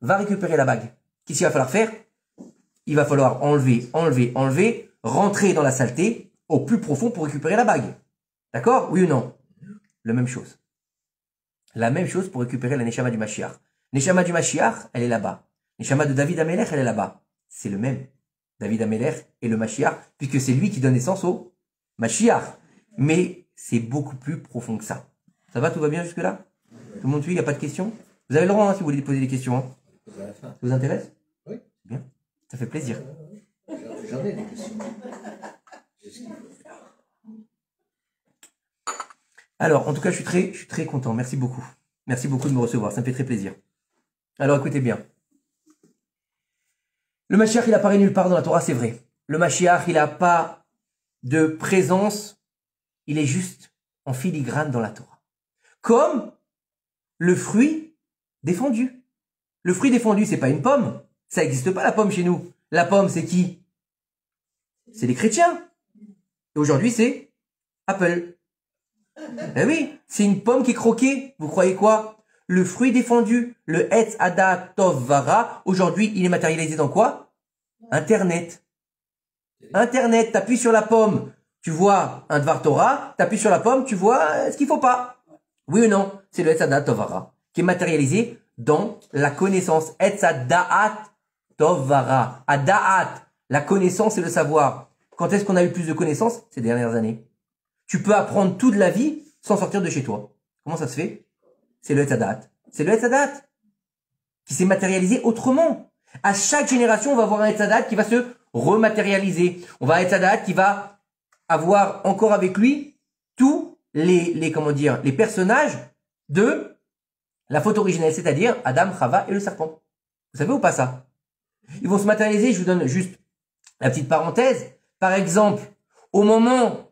Va récupérer la bague. Qu'est-ce qu'il va falloir faire? Il va falloir enlever, rentrer dans la saleté au plus profond pour récupérer la bague. D'accord? Oui ou non? La même chose. La même chose pour récupérer la Neshama du Mashiach. Neshama du Mashiach, elle est là-bas. Neshama de David Amelech, elle est là-bas. C'est le même. David Amelech et le Mashiach, puisque c'est lui qui donne naissance au Mashiach. Mais c'est beaucoup plus profond que ça. Ça va, tout va bien jusque-là? Tout le monde suit, il n'y a pas de questions? Vous avez le droit, hein, si vous voulez poser des questions. Hein. Ça vous intéresse? Oui. Bien. Ça fait plaisir. J'en ai des questions. Alors, en tout cas, je suis très content. Merci beaucoup. Merci beaucoup de me recevoir. Ça me fait très plaisir. Alors, écoutez bien. Le Mashiach, il apparaît nulle part dans la Torah, c'est vrai. Le Mashiach, il n'a pas de présence. Il est juste en filigrane dans la Torah. Comme le fruit défendu. Le fruit défendu, c'est pas une pomme. Ça n'existe pas, la pomme, chez nous. La pomme, c'est qui? C'est les chrétiens. Et aujourd'hui, c'est Apple. Eh oui, c'est une pomme qui est croquée. Vous croyez quoi? Le fruit défendu, le Etz Ada Tov Vara, aujourd'hui, il est matérialisé dans quoi? Internet. Internet, t'appuies sur la pomme, tu vois un Dvar Torah, t'appuies sur la pomme, tu vois ce qu'il faut pas. Oui ou non? C'est le Etz Ada Tov Vara, qui est matérialisé dans la connaissance. Etz Adaat Tov Vara. Adaat, la connaissance et le savoir. Quand est-ce qu'on a eu plus de connaissances? Ces dernières années. Tu peux apprendre toute la vie sans sortir de chez toi. Comment ça se fait? C'est le Etzadat. C'est le Etzadat qui s'est matérialisé autrement. À chaque génération, on va avoir un Etzadat qui va se rematérialiser. On va être Sadat qui va avoir encore avec lui tous les personnages de la faute originelle, c'est-à-dire Adam, Chava et le serpent. Vous savez ou pas ça? Ils vont se matérialiser, je vous donne juste la petite parenthèse. Par exemple, au moment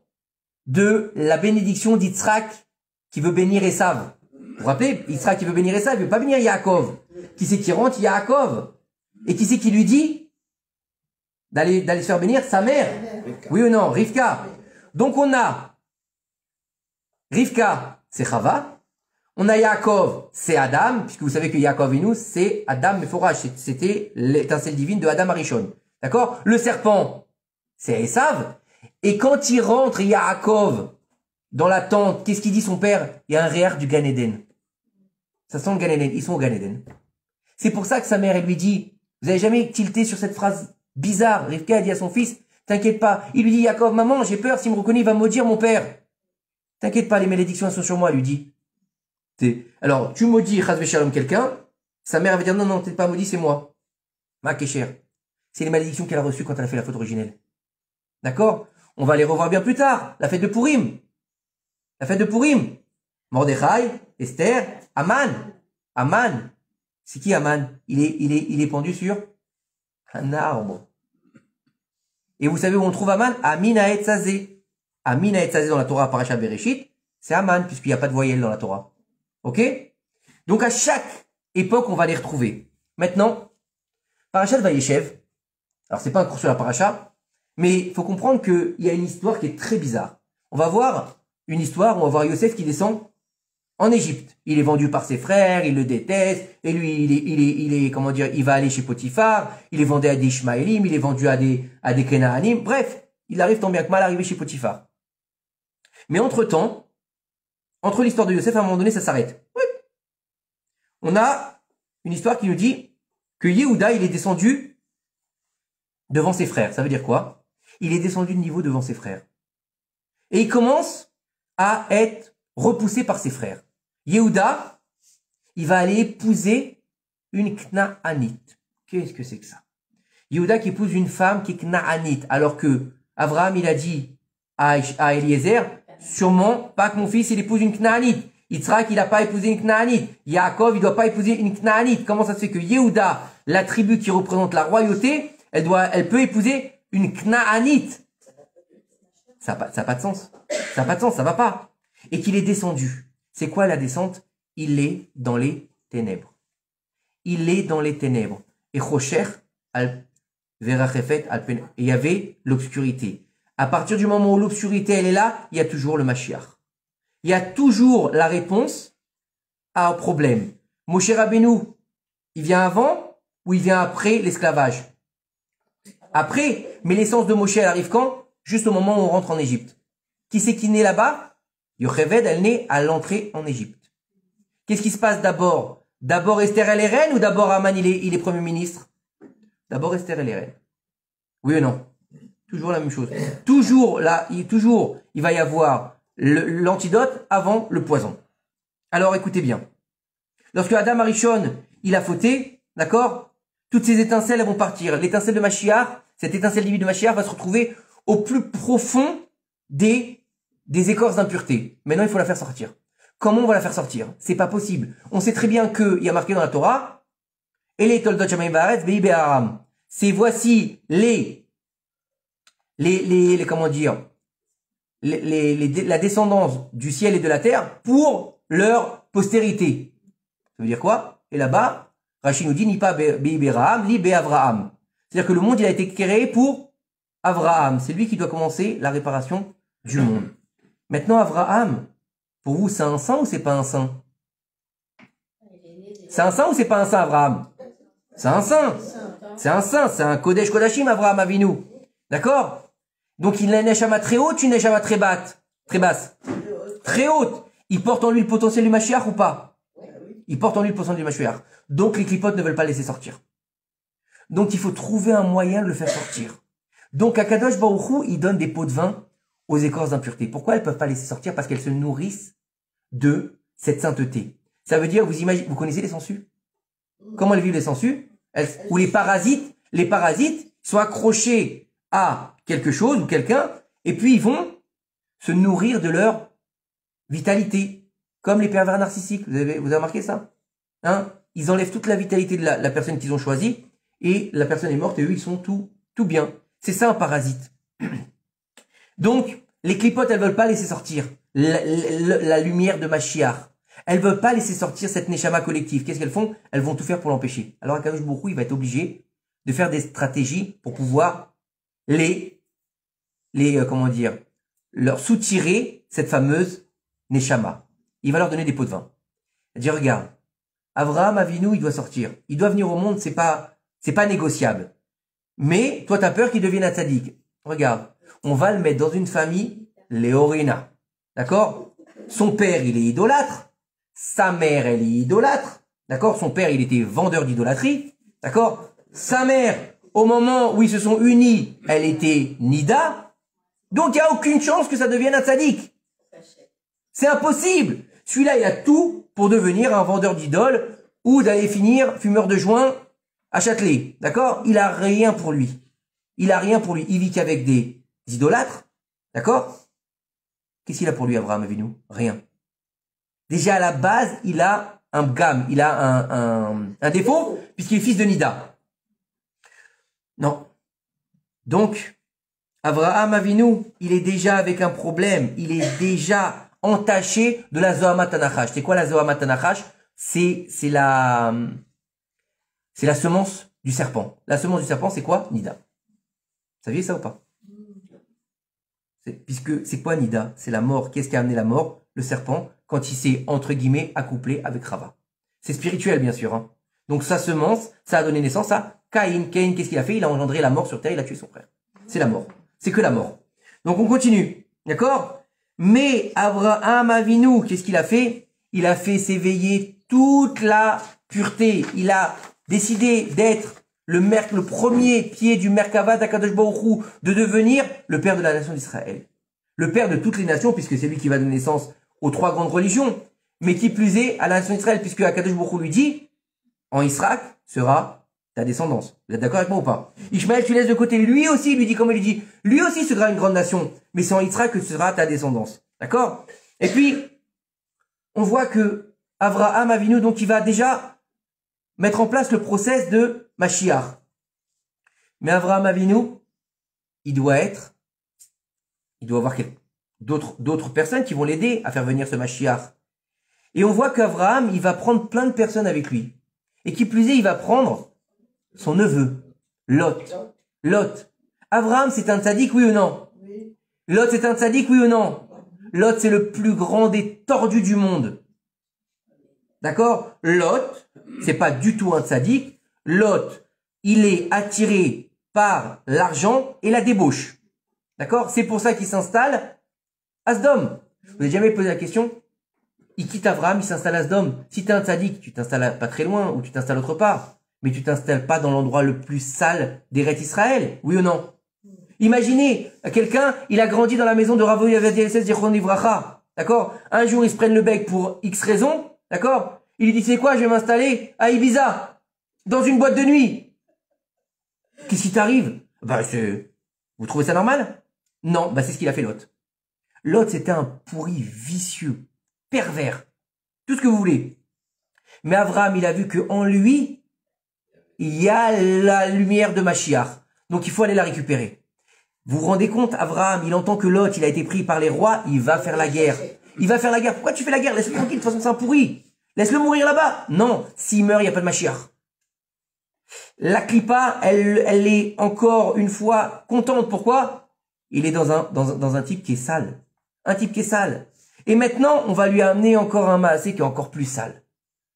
de la bénédiction d'Yitzhak qui veut bénir Esav. Vous vous rappelez, Yitzhak qui veut bénir Esav, il veut pas bénir Yaakov. Qui c'est qui rentre? Yaakov. Et qui c'est qui lui dit d'aller se faire bénir? Sa mère. Oui ou non? Rivka. Donc on a Rivka, c'est Chava. On a Yaakov, c'est Adam, puisque vous savez que Yaakov et nous, c'est Adam Meforach. C'était l'étincelle divine de Adam Arishon. D'accord? Le serpent, c'est Esav. Et quand il rentre, Yaakov, dans la tente, qu'est-ce qu'il dit son père? Il y a un réar du Gan Eden. Ça sent le Gan Eden. Ils sont au Gan Eden. C'est pour ça que sa mère, elle lui dit, vous avez jamais tilté sur cette phrase bizarre? Rivka a dit à son fils, t'inquiète pas. Il lui dit, Yaakov, maman, j'ai peur, s'il me reconnaît, il va me maudire mon père. T'inquiète pas, les malédictions sont sur moi, elle lui dit. Alors, tu maudis Chas Shalom quelqu'un, sa mère va dire, non, non, t'es pas maudit, c'est moi. Ma Kécher. C'est les malédictions qu'elle a reçues quand elle a fait la faute originelle. D'accord? On va les revoir bien plus tard. La fête de Purim. La fête de Purim. Mordechai, Esther, Aman. Aman. C'est qui Aman? Il est pendu sur un arbre. Et vous savez où on trouve Aman? Amin Haetzazé. Amin Haetzazé dans la Torah Parashat Bereshit, c'est Aman, puisqu'il n'y a pas de voyelle dans la Torah. Ok? Donc à chaque époque, on va les retrouver. Maintenant, Parashat Vayeshev. Alors c'est pas un cours sur la Parasha, mais il faut comprendre qu'il y a une histoire qui est très bizarre. On va voir une histoire où on va voir Yosef qui descend en Égypte. Il est vendu par ses frères, il le déteste, et lui, il va aller chez Potiphar, il est vendu à des Ishmaélim, il est vendu à des Kenaanim. Bref, il arrive tant bien que mal à arriver chez Potiphar. Mais entre-temps, entre l'histoire de Yosef, à un moment donné, ça s'arrête. Oui. On a une histoire qui nous dit que Yehuda, il est descendu devant ses frères. Ça veut dire quoi? Il est descendu de niveau devant ses frères. Et il commence à être repoussé par ses frères. Yehuda, il va aller épouser une Knaanite. Qu'est-ce que c'est que ça? Yehuda qui épouse une femme qui est Knaanite, alors que Abraham, il a dit à Eliezer, sûrement pas que mon fils, il épouse une Knaanite. Yitzhak, il n'a pas épousé une Knaanite. Yaakov, il doit pas épouser une Knaanite. Comment ça se fait que Yehuda, la tribu qui représente la royauté, elle peut épouser une Knaanite? Ça n'a pas de sens. Ça n'a pas de sens, ça va pas. Et qu'il est descendu. C'est quoi la descente? Il est dans les ténèbres. Il est dans les ténèbres. Et Rocher, Verachefet, et il y avait l'obscurité. À partir du moment où l'obscurité, elle est là, il y a toujours le Mashiach. Il y a toujours la réponse à un problème. Moshe Rabbeinu, il vient avant ou il vient après l'esclavage? Après, mais l'essence de Moshe, elle arrive quand? Juste au moment où on rentre en Égypte. Qui c'est qui naît là-bas? Yocheved, elle naît à l'entrée en Égypte. Qu'est-ce qui se passe d'abord? D'abord Esther, elle est reine ou d'abord Haman, il est premier ministre? D'abord Esther, elle est reine. Oui ou non? Toujours la même chose. Toujours, là, il va y avoir l'antidote avant le poison. Alors écoutez bien. Lorsque Adam Arishon, il a fauté, d'accord? Toutes ces étincelles, elles vont partir. L'étincelle de Mashiach, cette étincelle divine de Mashiach va se retrouver au plus profond des écorces d'impureté. Maintenant, il faut la faire sortir. Comment on va la faire sortir? C'est pas possible. On sait très bien qu'il y a marqué dans la Torah, Ele toldot shamayim va'aretz be'i be'aram. C'est voici comment dire, la descendance du ciel et de la terre pour leur postérité. Ça veut dire quoi? Et là-bas, Rachid nous dit, ni pas be'i be'aram, ni be'avraham. C'est-à-dire que le monde, il a été créé pour Avraham. C'est lui qui doit commencer la réparation du monde. Maintenant, Avraham, pour vous, c'est un saint ou c'est pas un saint? C'est un saint ou c'est pas un saint, Avraham? C'est un saint. C'est un saint. C'est un Kodesh Kodashim, Avraham Avinu. D'accord? Donc, il a une neshama très haute, une neshama très basse. Très haute. Il porte en lui le potentiel du Mashiach ou pas? Il porte en lui le potentiel du Mashiach. Donc, les clipotes ne veulent pas le laisser sortir. Donc, il faut trouver un moyen de le faire sortir. Donc, Akadosh Baruch Hu, il donne des pots de vin aux écorces d'impureté. Pourquoi elles peuvent pas laisser sortir? Parce qu'elles se nourrissent de cette sainteté. Ça veut dire, vous connaissez les sangsues? Comment elles vivent les sangsues? Ou les parasites, sont accrochés à quelque chose ou quelqu'un, et puis ils vont se nourrir de leur vitalité, comme les pervers narcissiques. Vous avez remarqué ça? Hein? Ils enlèvent toute la vitalité de la personne qu'ils ont choisie, et la personne est morte, et eux, ils sont tout bien. C'est ça un parasite. Donc, les clipotes, elles veulent pas laisser sortir la lumière de Mashiach. Elles veulent pas laisser sortir cette neshama collective. Qu'est-ce qu'elles font? Elles vont tout faire pour l'empêcher. Alors, Akadosh Baruch Hu, il va être obligé de faire des stratégies pour pouvoir comment dire, leur soutirer cette fameuse neshama. Il va leur donner des pots de vin. Il dit, regarde, Avraham Avinu, il doit sortir. Il doit venir au monde, c'est pas négociable. Mais, toi, t'as peur qu'il devienne un tzaddik. Regarde, on va le mettre dans une famille, Léorina. D'accord? Son père, il est idolâtre. Sa mère, elle est idolâtre. D'accord? Son père, il était vendeur d'idolâtrie. D'accord? Sa mère, au moment où ils se sont unis, elle était Nida. Donc, il n'y a aucune chance que ça devienne un tzaddik. C'est impossible. Celui-là, il a tout pour devenir un vendeur d'idoles ou d'aller finir fumeur de joint à Châtelet. D'accord? Il a rien pour lui. Il a rien pour lui. Il vit qu'avec des idolâtres. D'accord? Qu'est-ce qu'il a pour lui, Abraham Avinu? Rien. Déjà, à la base, il a un bgam. Il a un défaut, puisqu'il est fils de Nida. Non. Donc, Abraham Avinu, il est déjà avec un problème. Il est déjà entaché de la Zohamat Anachash. C'est quoi la Zohamat Anachash? C'est la semence du serpent. La semence du serpent, c'est quoi? Nida. Vous saviez ça ou pas? Puisque c'est quoi Nida? C'est la mort. Qu'est-ce qui a amené la mort? Le serpent, quand il s'est, entre guillemets, accouplé avec Rava. C'est spirituel, bien sûr. Hein. Donc sa semence, ça a donné naissance à Caïn. Caïn, qu'est-ce qu'il a fait? Il a engendré la mort sur terre, il a tué son frère. C'est la mort. C'est que la mort. Donc on continue. D'accord? Mais Abraham Avinu, qu'est-ce qu'il a fait? Il a fait s'éveiller toute la pureté. Il a décidé d'être le premier pied du Merkava d'Akadosh Baruch Hu, de devenir le père de la nation d'Israël. Le père de toutes les nations, puisque c'est lui qui va donner naissance aux 3 grandes religions. Mais qui plus est, à la nation d'Israël, puisque Akadosh Baruch Hu lui dit, en Israël sera ta descendance. Vous êtes d'accord avec moi ou pas? Ishmaël, tu laisses de côté, lui aussi, il lui dit, comme il lui dit, lui aussi sera une grande nation, mais c'est en Israël que sera ta descendance. D'accord? Et puis, on voit que Avraham Avinu, donc il va déjà mettre en place le process de Mashiach. Mais Avraham Avinu, il doit avoir d'autres personnes qui vont l'aider à faire venir ce Mashiach. Et on voit qu'Avraham, il va prendre plein de personnes avec lui. Et qui plus est, il va prendre son neveu, Lot. Lot. Avraham, c'est un tzaddik, oui ou non? Lot, c'est un tzaddik, oui ou non? Lot, c'est le plus grand des tordus du monde. D'accord? Lot, c'est pas du tout un tzaddik. Lot, il est attiré par l'argent et la débauche. D'accord? C'est pour ça qu'il s'installe à Sdom. Vous n'avez jamais posé la question? Il quitte Avraham, il s'installe à Sdom. Si tu es un tzaddik, tu t'installes pas très loin ou tu t'installes autre part. Mais tu t'installes pas dans l'endroit le plus sale d'Eretz Israël. Oui ou non? Imaginez, quelqu'un, il a grandi dans la maison de Rav Ovadia Zichron Livracha. D'accord? Un jour, ils se prennent le bec pour X raison. D'accord? Il lui dit, c'est quoi, je vais m'installer à Ibiza. Dans une boîte de nuit. Qu'est-ce qui t'arrive? Vous trouvez ça normal? Non, c'est ce qu'il a fait Lot. Lot, c'était un pourri vicieux, pervers, tout ce que vous voulez. Mais Avraham, il a vu que en lui, il y a la lumière de Mashiach. Donc il faut aller la récupérer. Vous vous rendez compte, Avraham, il entend que Lot, il a été pris par les rois, il va faire la guerre. Il va faire la guerre. Pourquoi tu fais la guerre? Laisse-le tranquille, de toute façon c'est un pourri. Laisse-le mourir là-bas. Non, s'il meurt, il n'y a pas de Mashiach. La Klippa, elle est encore une fois contente. Pourquoi? Il est dans un type qui est sale. Un type qui est sale. Et maintenant, on va lui amener encore un maasé qui est encore plus sale.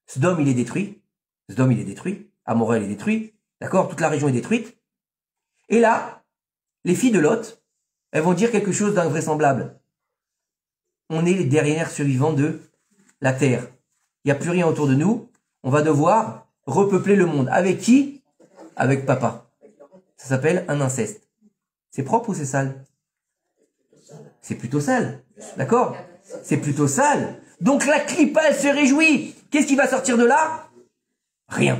Sdom, il est détruit. Sdom, il est détruit. Amorah, il est détruit. D'accord? Toute la région est détruite. Et là, les filles de Lot, elles vont dire quelque chose d'invraisemblable. On est les dernières survivantes de la terre. Il n'y a plus rien autour de nous. On va devoir repeupler le monde. Avec qui? Avec papa. Ça s'appelle un inceste. C'est propre ou c'est sale? C'est plutôt sale. D'accord? C'est plutôt sale. Donc la Klippa, elle se réjouit. Qu'est-ce qui va sortir de là? Rien.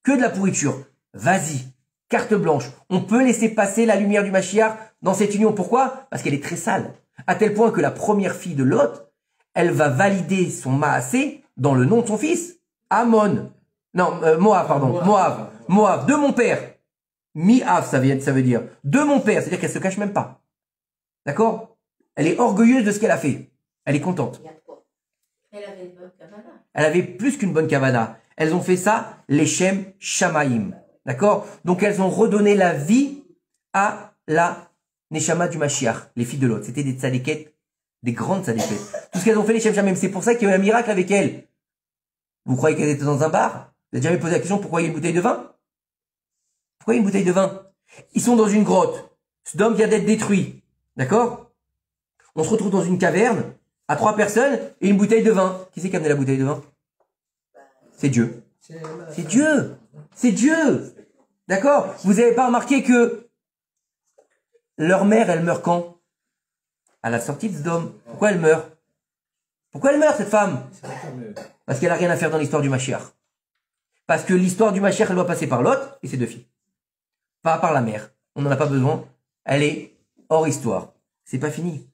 Que de la pourriture. Vas-y. carte blanche. On peut laisser passer la lumière du Mashiach dans cette union. Pourquoi? Parce qu'elle est très sale. À tel point que la première fille de Lot, elle va valider son Maasé dans le nom de son fils. Amon. Non, Moab, pardon. Moab, de mon père. Mi-Av, ça veut dire. De mon père, c'est-à-dire qu'elle se cache même pas. D'accord? Elle est orgueilleuse de ce qu'elle a fait. Elle est contente. Elle avait une bonne kavana. Elle avait plus qu'une bonne kavana. Elles ont fait ça, les Shem Shamaïm. D'accord? Donc elles ont redonné la vie à la Neshama du Mashiach, les filles de Lot. C'était des tzadékettes, des grandes tzadékettes. Tout ce qu'elles ont fait, les Shem Shamaïm, c'est pour ça qu'il y a eu un miracle avec elles. Vous croyez qu'elles étaient dans un bar? Vous avez jamais posé la question pourquoi il y a une bouteille de vin? Pourquoi il y a une bouteille de vin? Ils sont dans une grotte. Sodome vient d'être détruit. D'accord? On se retrouve dans une caverne, à 3 personnes, et une bouteille de vin. Qui c'est qui a amené la bouteille de vin? C'est Dieu. C'est Dieu. C'est Dieu. D'accord? Vous n'avez pas remarqué que leur mère, elle meurt quand? À la sortie de Sodome. Pourquoi elle meurt? Pourquoi elle meurt, cette femme? Parce qu'elle n'a rien à faire dans l'histoire du Mashiach. Parce que l'histoire du Mashiach, elle doit passer par Lot et ses 2 filles. Pas par la mère. On n'en a pas besoin. Elle est hors histoire. C'est pas fini.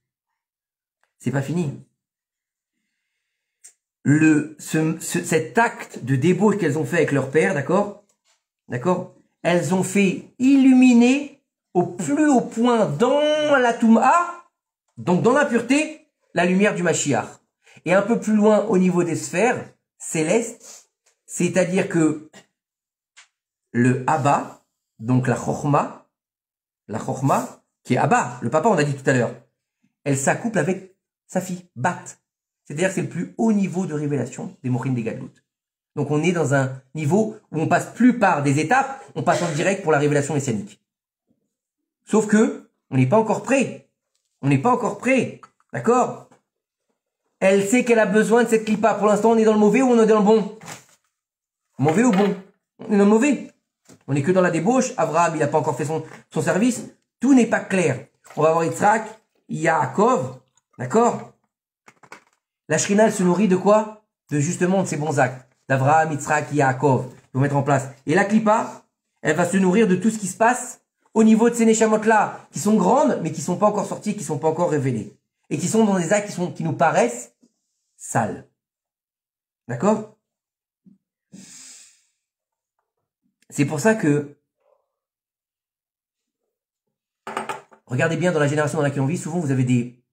C'est pas fini. Cet acte de débauche qu'elles ont fait avec leur père, d'accord? D'accord? Elles ont fait illuminer au plus haut point dans la Touma, donc dans la pureté, la lumière du Mashiach. Et un peu plus loin au niveau des sphères célestes, c'est-à-dire que le Abba, donc la Chochma, qui est Abba, le papa, on a dit tout à l'heure, elle s'accouple avec sa fille, Bat. C'est-à-dire que c'est le plus haut niveau de révélation des Mochim des Gadlout. Donc on est dans un niveau où on passe plus par des étapes, on passe en direct pour la révélation messianique. Sauf que, on n'est pas encore prêt. On n'est pas encore prêt. D'accord? Elle sait qu'elle a besoin de cette clipa. Pour l'instant, on est dans le mauvais ou on est dans le bon? Mauvais ou bon? On est dans le mauvais. On n'est que dans la débauche. Abraham, il n'a pas encore fait son service. Tout n'est pas clair. On va voir Yitzhak, Yaakov. D'accord? La Shrina, elle se nourrit de quoi? De justement de ces bons actes. D'Abraham, Yitzhak, Yaakov. Il faut mettre en place. Et la clipa, elle va se nourrir de tout ce qui se passe au niveau de ces Neshamot-là, qui sont grandes, mais qui sont pas encore sorties, qui sont pas encore révélées. Et qui sont dans des actes qui nous paraissent sales. D'accord? C'est pour ça que, regardez bien dans la génération dans laquelle on vit, souvent vous avez des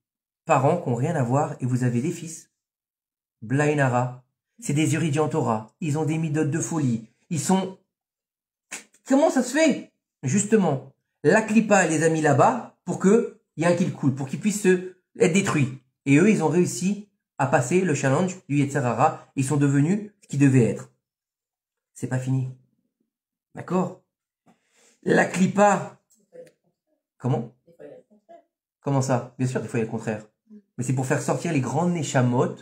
parents qui n'ont rien à voir et vous avez des fils. Blainara, c'est des érudits en Torah, ils ont des midotes de folie, ils sont... Comment ça se fait? Justement, la clipa les a mis là-bas pour qu'il y ait un qu'il coule, pour qu'ils puissent être détruits. Et eux, ils ont réussi à passer le challenge du Yetzer Hara, ils sont devenus ce qu'ils devaient être. C'est pas fini. D'accord? La clipa... Comment? Comment ça? Bien sûr, des fois il y a le contraire. Mais c'est pour faire sortir les grandes neshamot,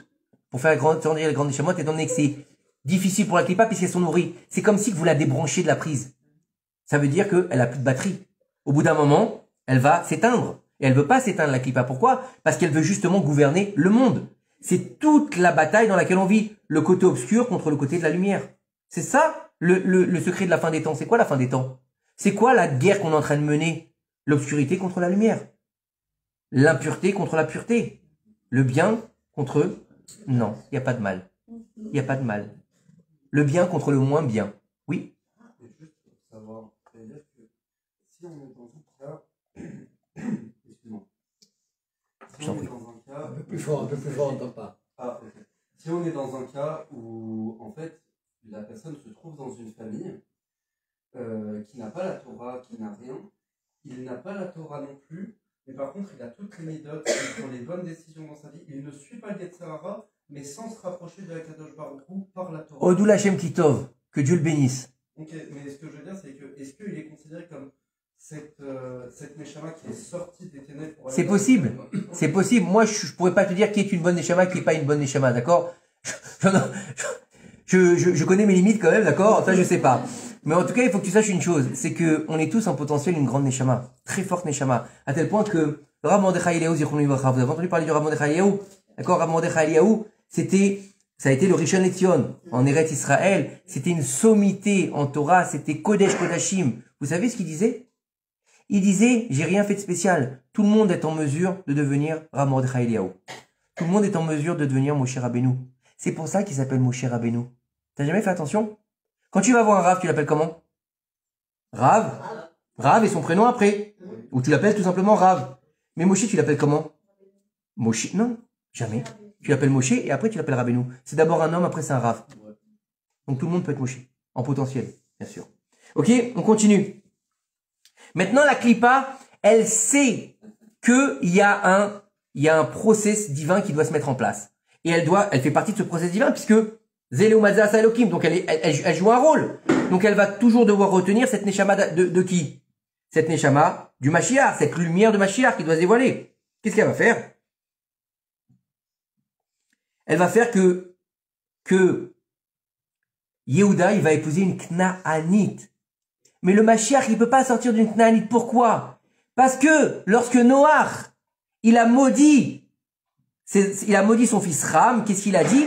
pour faire sortir les grandes neshamot, étant donné que c'est difficile pour la clipa puisqu'elles sont nourries. C'est comme si vous la débranchez de la prise. Ça veut dire qu'elle a plus de batterie. Au bout d'un moment, elle va s'éteindre. Et elle veut pas s'éteindre, la clipa. Pourquoi? Parce qu'elle veut justement gouverner le monde. C'est toute la bataille dans laquelle on vit. Le côté obscur contre le côté de la lumière. C'est ça, le secret de la fin des temps. C'est quoi la fin des temps? C'est quoi la guerre qu'on est en train de mener? L'obscurité contre la lumière. L'impureté contre la pureté. Le bien contre... Non, il n'y a pas de mal. Il n'y a pas de mal. Le bien contre le moins bien. Oui? Et juste pour savoir, c'est-à-dire que si on est dans un cas... Excuse-moi. Si on est dans un cas... Un peu plus fort, on n'entend pas. Ah, ok. Si on est dans un cas où, en fait, la personne se trouve dans une famille qui n'a pas la Torah, qui n'a rien, il n'a pas la Torah non plus, mais par contre, il a toutes les méthodes, il prend les bonnes décisions dans sa vie, il ne suit pas le Yetzer Hara, mais sans se rapprocher de la Kadosh Baruch Hu par la Torah. Odou Lachem Kitov, que Dieu le bénisse. Ok, mais ce que je veux dire, c'est que, est-ce qu'il est considéré comme cette Neshama qui est sortie des ténèbres pour aller... C'est possible. C'est possible. Moi, je pourrais pas te dire qui est une bonne Neshama, qui est pas une bonne Neshama, d'accord? Je connais mes limites quand même, d'accord? Ça, je sais pas. Mais en tout cas, il faut que tu saches une chose, c'est que on est tous en potentiel une grande Neshama, très forte Neshama, à tel point que Rav Mordechai Eliyahu, vous avez entendu parler du Rav Mordechai Eliyahu? D'accord? Rav Mordechai Eliyahu, ça a été le Rishon LeZion en Eretz Israël, c'était une sommité en Torah, c'était Kodesh Kodashim, Vous savez ce qu'il disait? Il disait, j'ai rien fait de spécial. Tout le monde est en mesure de devenir Rav Mordechai Eliyahu. Tout le monde est en mesure de devenir Moshe Rabbeinu. C'est pour ça qu'il s'appelle Moshe Rabbeinu. T'as jamais fait attention? Quand tu vas voir un Rav, tu l'appelles comment? Rav. Rav et son prénom après. Ou tu l'appelles tout simplement Rav. Mais Moshe, tu l'appelles comment? Moshe, non, jamais. Tu l'appelles Moshe et après tu l'appelles Rabbeinu. C'est d'abord un homme, après c'est un Rav. Donc tout le monde peut être Moshe. En potentiel, bien sûr. Ok, on continue. Maintenant, la Klippa, elle sait qu'il y a un process divin qui doit se mettre en place. Et elle fait partie de ce process divin puisque Zéléo Mazza Elohim, donc elle joue un rôle. Donc elle va toujours devoir retenir cette Neshama de qui? Cette Neshama du Mashiach, cette lumière de Mashiach qui doit se dévoiler. Qu'est-ce qu'elle va faire? Elle va faire que Yehuda, il va épouser une Knaanite. Mais le Mashiach, il peut pas sortir d'une Knaanite. Pourquoi? Parce que lorsque Noach, il a maudit son fils Ram, qu'est-ce qu'il a dit?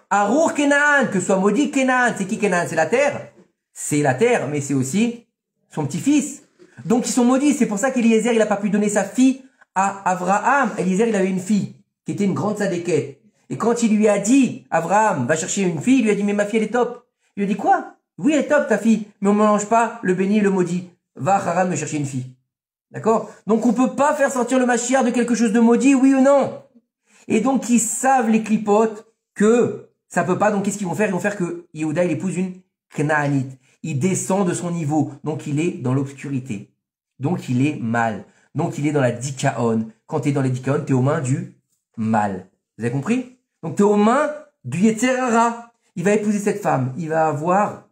Arur Kenaan, que soit maudit Kenaan. C'est qui Kenaan? C'est la terre. C'est la terre, mais c'est aussi son petit-fils. Donc ils sont maudits. C'est pour ça qu'Eliezer, il a pas pu donner sa fille à Abraham. Eliezer, il avait une fille qui était une grande sadéquette. Et quand il lui a dit, Abraham, va chercher une fille, il lui a dit, mais ma fille, elle est top. Il lui a dit, quoi? Oui, elle est top, ta fille, mais on ne mélange pas le béni et le maudit. Va, Haran, me chercher une fille. D'accord? Donc on peut pas faire sortir le Mashiach de quelque chose de maudit, oui ou non? Et donc ils savent, les clipotes, que ça peut pas, donc qu'est-ce qu'ils vont faire? Ils vont faire que Yehuda, il épouse une Knaanite. Il descend de son niveau, donc il est dans l'obscurité. Donc il est mal. Donc il est dans la dikaon. Quand tu es dans les dikaon, tu es aux mains du mal. Vous avez compris? Donc tu es aux mains du Yetzer Hara. Il va épouser cette femme. Il va avoir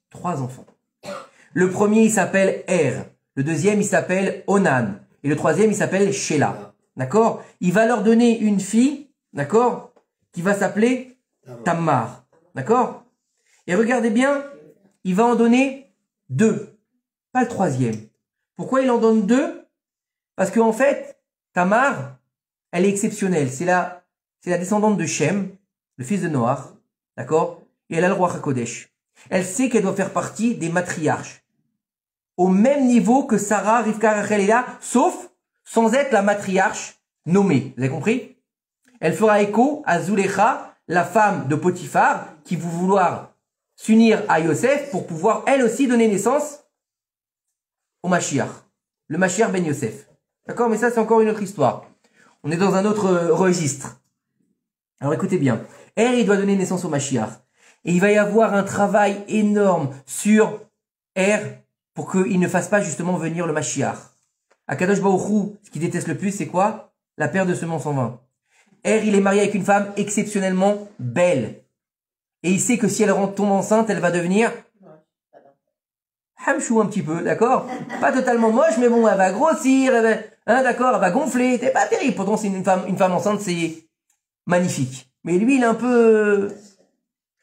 3 enfants. Le premier, il s'appelle Er. Le deuxième, il s'appelle Onan. Et le troisième, il s'appelle Sheila. D'accord? Il va leur donner une fille, d'accord? Qui va s'appeler Tamar. D'accord? Et regardez bien, il va en donner 2. Pas le troisième. Pourquoi il en donne 2? Parce qu'en fait, Tamar, elle est exceptionnelle. C'est la descendante de Shem, le fils de Noach. D'accord? Et elle a le roi HaKodesh. Elle sait qu'elle doit faire partie des matriarches. Au même niveau que Sarah, Rivka, Rachel et Léa, sauf sans être la matriarche nommée. Vous avez compris? Elle fera écho à Zulecha, la femme de Potiphar, qui va vouloir s'unir à Yosef pour pouvoir elle aussi donner naissance au Mashiach. Le Mashiach ben Yosef. D'accord? Mais ça, c'est encore une autre histoire. On est dans un autre registre. Alors écoutez bien. Er, il doit donner naissance au Mashiach. Et il va y avoir un travail énorme sur Er pour qu'il ne fasse pas justement venir le Mashiach. Akadosh Baruch Hu, ce qu'il déteste le plus, c'est quoi? La perte de semence en vain. Er, il est marié avec une femme exceptionnellement belle. Et il sait que si elle tombe enceinte, elle va devenir hamchou un petit peu, d'accord? Pas totalement moche, mais bon, elle va grossir, d'accord, elle va gonfler. C'est pas terrible. Pourtant, c'est une femme enceinte, c'est magnifique. Mais lui, il est un peu...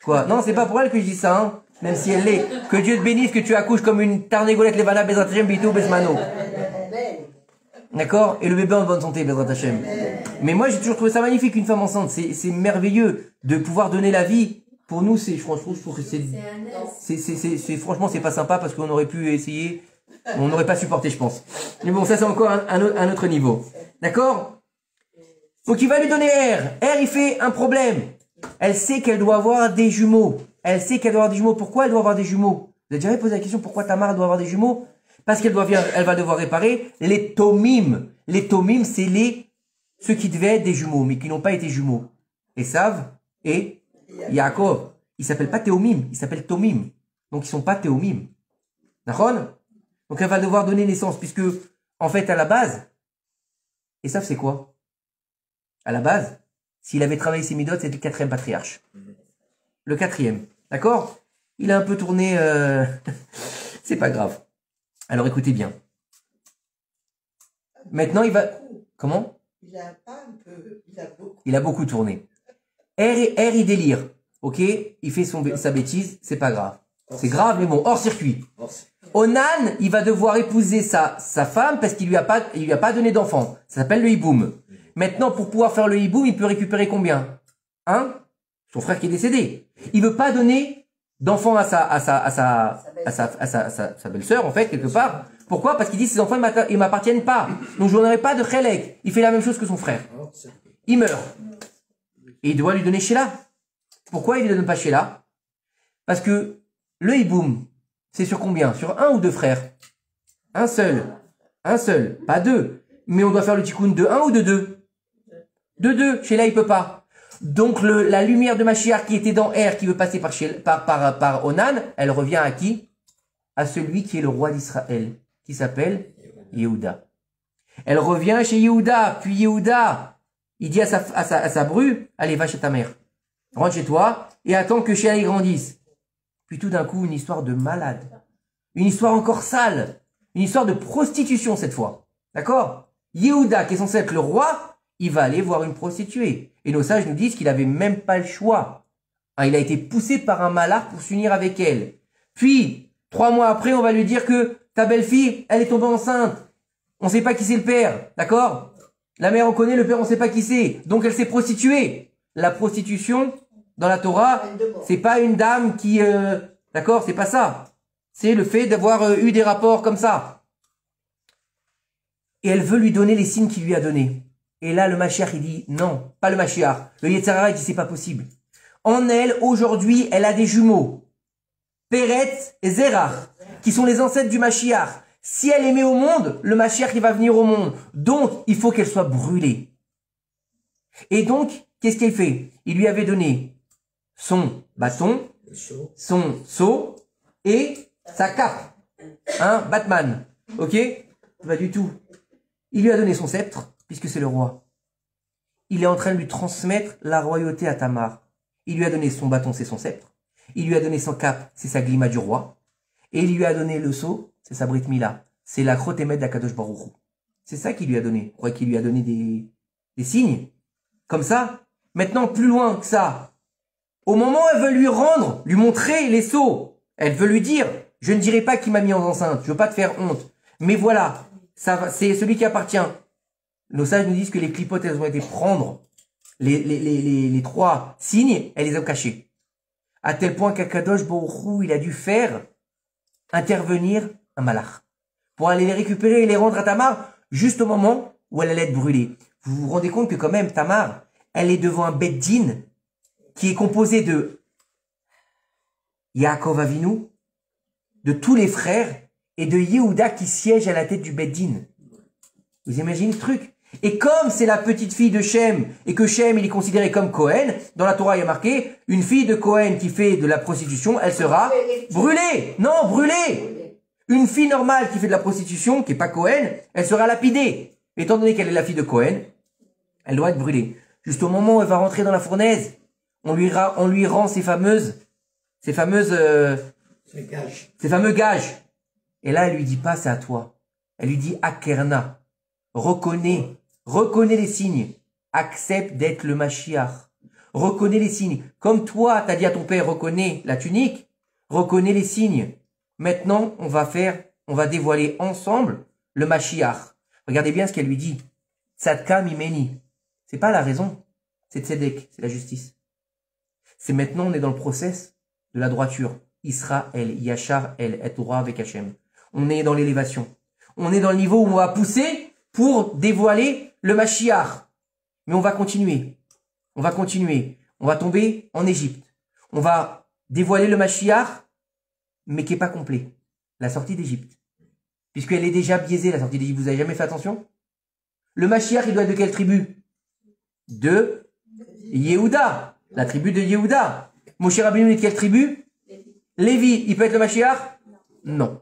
Quoi? Non, c'est pas pour elle que je dis ça, hein. Même si elle l'est. Que Dieu te bénisse, que tu accouches comme une tarnégolette levana, Bezrat Hashem, Bitou, Besmano. D'accord? Et le bébé en bonne santé, Bezrat Hashem. Mais moi, j'ai toujours trouvé ça magnifique, une femme enceinte. C'est merveilleux de pouvoir donner la vie. Pour nous, franchement, je trouve que franchement, c'est pas sympa parce qu'on aurait pu essayer. On n'aurait pas supporté, je pense. Mais bon, ça, c'est encore un autre niveau. D'accord? Donc, il va lui donner R. R, il fait un problème. Elle sait qu'elle doit avoir des jumeaux. Elle sait qu'elle doit avoir des jumeaux. Pourquoi elle doit avoir des jumeaux? Vous avez déjà posé la question pourquoi Tamar doit avoir des jumeaux? Parce elle va devoir réparer les tomim. Les tomim, c'est ceux qui devaient être des jumeaux, mais qui n'ont pas été jumeaux. Esav et Yaakov. Ils s'appellent pas Théomim, ils s'appellent Tomim. Donc ils sont pas Théomim. D'accord? Donc elle va devoir donner naissance, puisque, en fait, à la base, Esav c'est quoi? À la base, s'il avait travaillé ses midotes, c'était le 4e patriarche. Le 4e. D'accord? Il a un peu tourné... C'est pas grave. Alors écoutez bien. Maintenant, il va... Comment? Il a pas un peu... Il a beaucoup tourné. R, il délire. Ok? Il fait sa bêtise. C'est pas grave. C'est grave, mais bon, hors circuit. Onan, il va devoir épouser sa femme parce qu'il lui a pas donné d'enfant. Ça s'appelle le hiboum. Maintenant, pour pouvoir faire le hiboum, il peut récupérer combien? Son frère qui est décédé. Il veut pas donner d'enfant à sa sa belle-sœur, en fait, quelque part. Pourquoi? Parce qu'il dit, ces enfants, ils m'appartiennent pas. Donc, je n'en aurai pas de Chelek. Il fait la même chose que son frère. Il meurt. Et il doit lui donner Sheila. Pourquoi il ne lui donne pas Sheila? Parce que le hiboum, c'est sur combien? Sur un ou deux frères? Un seul. Un seul. Pas deux. Mais on doit faire le tikkun de un ou de deux? De deux. Sheila, il peut pas. Donc, la lumière de Mashiach qui était dans Er, qui veut passer par Onan, elle revient à qui? À celui qui est le roi d'Israël, qui s'appelle Yehuda. Elle revient chez Yehuda, puis Yehuda, il dit à sa bru, allez, va chez ta mère. Rentre chez toi, et attends que Sheila grandisse. Puis tout d'un coup, une histoire de malade. Une histoire encore sale. Une histoire de prostitution cette fois. D'accord? Yehuda, qui est censé être le roi, il va aller voir une prostituée. Et nos sages nous disent qu'il avait même pas le choix. Hein, il a été poussé par un malard pour s'unir avec elle. Puis, 3 mois après, on va lui dire que ta belle-fille, elle est tombée enceinte. On sait pas qui c'est le père. D'accord? La mère on connaît, le père on sait pas qui c'est. Donc elle s'est prostituée. La prostitution, dans la Torah, c'est pas une dame qui... d'accord? C'est pas ça. C'est le fait d'avoir eu des rapports comme ça. Et elle veut lui donner les signes qu'il lui a donnés. Et là, le Mashiach, il dit, non, pas le Mashiach. Le Yetzer Hara, il dit, c'est pas possible. En elle, aujourd'hui, elle a des jumeaux. Péretz et Zerach, qui sont les ancêtres du Mashiach. Si elle est mise au monde, le Mashiach, il va venir au monde. Donc, il faut qu'elle soit brûlée. Et donc, qu'est-ce qu'il fait? Il lui avait donné son bâton, son seau et sa cape. Hein, Batman. Ok? Pas du tout. Il lui a donné son sceptre, puisque c'est le roi. Il est en train de lui transmettre la royauté à Tamar. Il lui a donné son bâton, c'est son sceptre. Il lui a donné son cape, c'est sa glima du roi. Et il lui a donné le seau, c'est sa Brit Mila. C'est la Krotemet d'Akadosh Baruch Hu. C'est ça qu'il lui a donné. Vous croyez qu'il lui a donné des signes? Comme ça? Maintenant, plus loin que ça. Au moment où elle veut lui rendre, lui montrer les sceaux, elle veut lui dire, je ne dirai pas qui m'a mis en enceinte, je veux pas te faire honte. Mais voilà, c'est celui qui appartient. Nos sages nous disent que les clipotes, elles ont été prendre les 3 signes, elles les ont cachés. À tel point qu'Akadosh Baruch Hu, il a dû faire intervenir un malach pour aller les récupérer et les rendre à Tamar juste au moment où elle allait être brûlée. Vous vous rendez compte que quand même, Tamar, elle est devant un Bet Din qui est composé de Yaakov Avinu, de tous les frères, et de Yehuda qui siège à la tête du Bet Din. Vous imaginez le truc? Et comme c'est la petite fille de Shem, et que Shem il est considéré comme Cohen, dans la Torah il y a marqué, une fille de Cohen qui fait de la prostitution, elle sera brûlée. Non, brûlée. Une fille normale qui fait de la prostitution, qui n'est pas Cohen, elle sera lapidée. Étant donné qu'elle est la fille de Cohen, elle doit être brûlée. Juste au moment où elle va rentrer dans la fournaise, on lui rend ces fameux gages. Et là, elle lui dit pas, c'est à toi. Elle lui dit, Akerna, reconnais les signes. Accepte d'être le Mashiach. Reconnais les signes. Comme toi, t'as dit à ton père, reconnais la tunique, reconnais les signes. Maintenant, on va dévoiler ensemble le Mashiach. Regardez bien ce qu'elle lui dit. Tzadka mimeni. C'est pas la raison. C'est Tzedek, c'est la justice. C'est maintenant, on est dans le process de la droiture. Israël, Yachar, El, et Torah avec Hachem. On est dans l'élévation. On est dans le niveau où on va pousser pour dévoiler le Mashiach. Mais on va continuer. On va continuer. On va tomber en Égypte. On va dévoiler le Mashiach, mais qui n'est pas complet. La sortie d'Égypte. Puisqu'elle est déjà biaisée, la sortie d'Égypte. Vous avez jamais fait attention? Le Mashiach, il doit être de quelle tribu? De Yehuda. La tribu de Yehuda. Moshe Rabbeinu est de quelle tribu? Lévi. Il peut être le Mashiach? Non.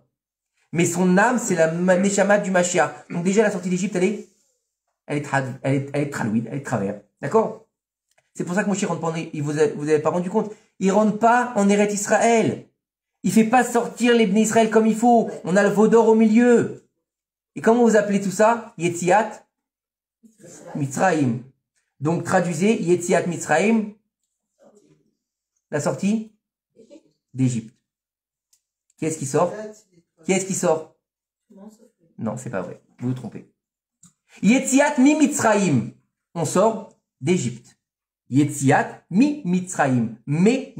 Mais son âme, c'est la Neshama du Mashiach. Donc déjà, la sortie d'Égypte, elle est tralouide, elle est de travers. D'accord? C'est pour ça que Moshe rentre pas vous avez pas rendu compte. Il rentre pas en Eretz Israël. Il fait pas sortir les Bnei Israël comme il faut. On a le veau d'or au milieu. Et comment vous appelez tout ça? Yetziat Mitzrayim. Donc traduisez Yetziat Mitzrayim. La sortie d'Égypte. Qui est-ce qui sort? Qui est-ce qui sort? Non, c'est pas vrai. Vous vous trompez. Yetziat mi Mitzrayim. On sort d'Égypte. Yetziat mi Mitzrayim. Mais,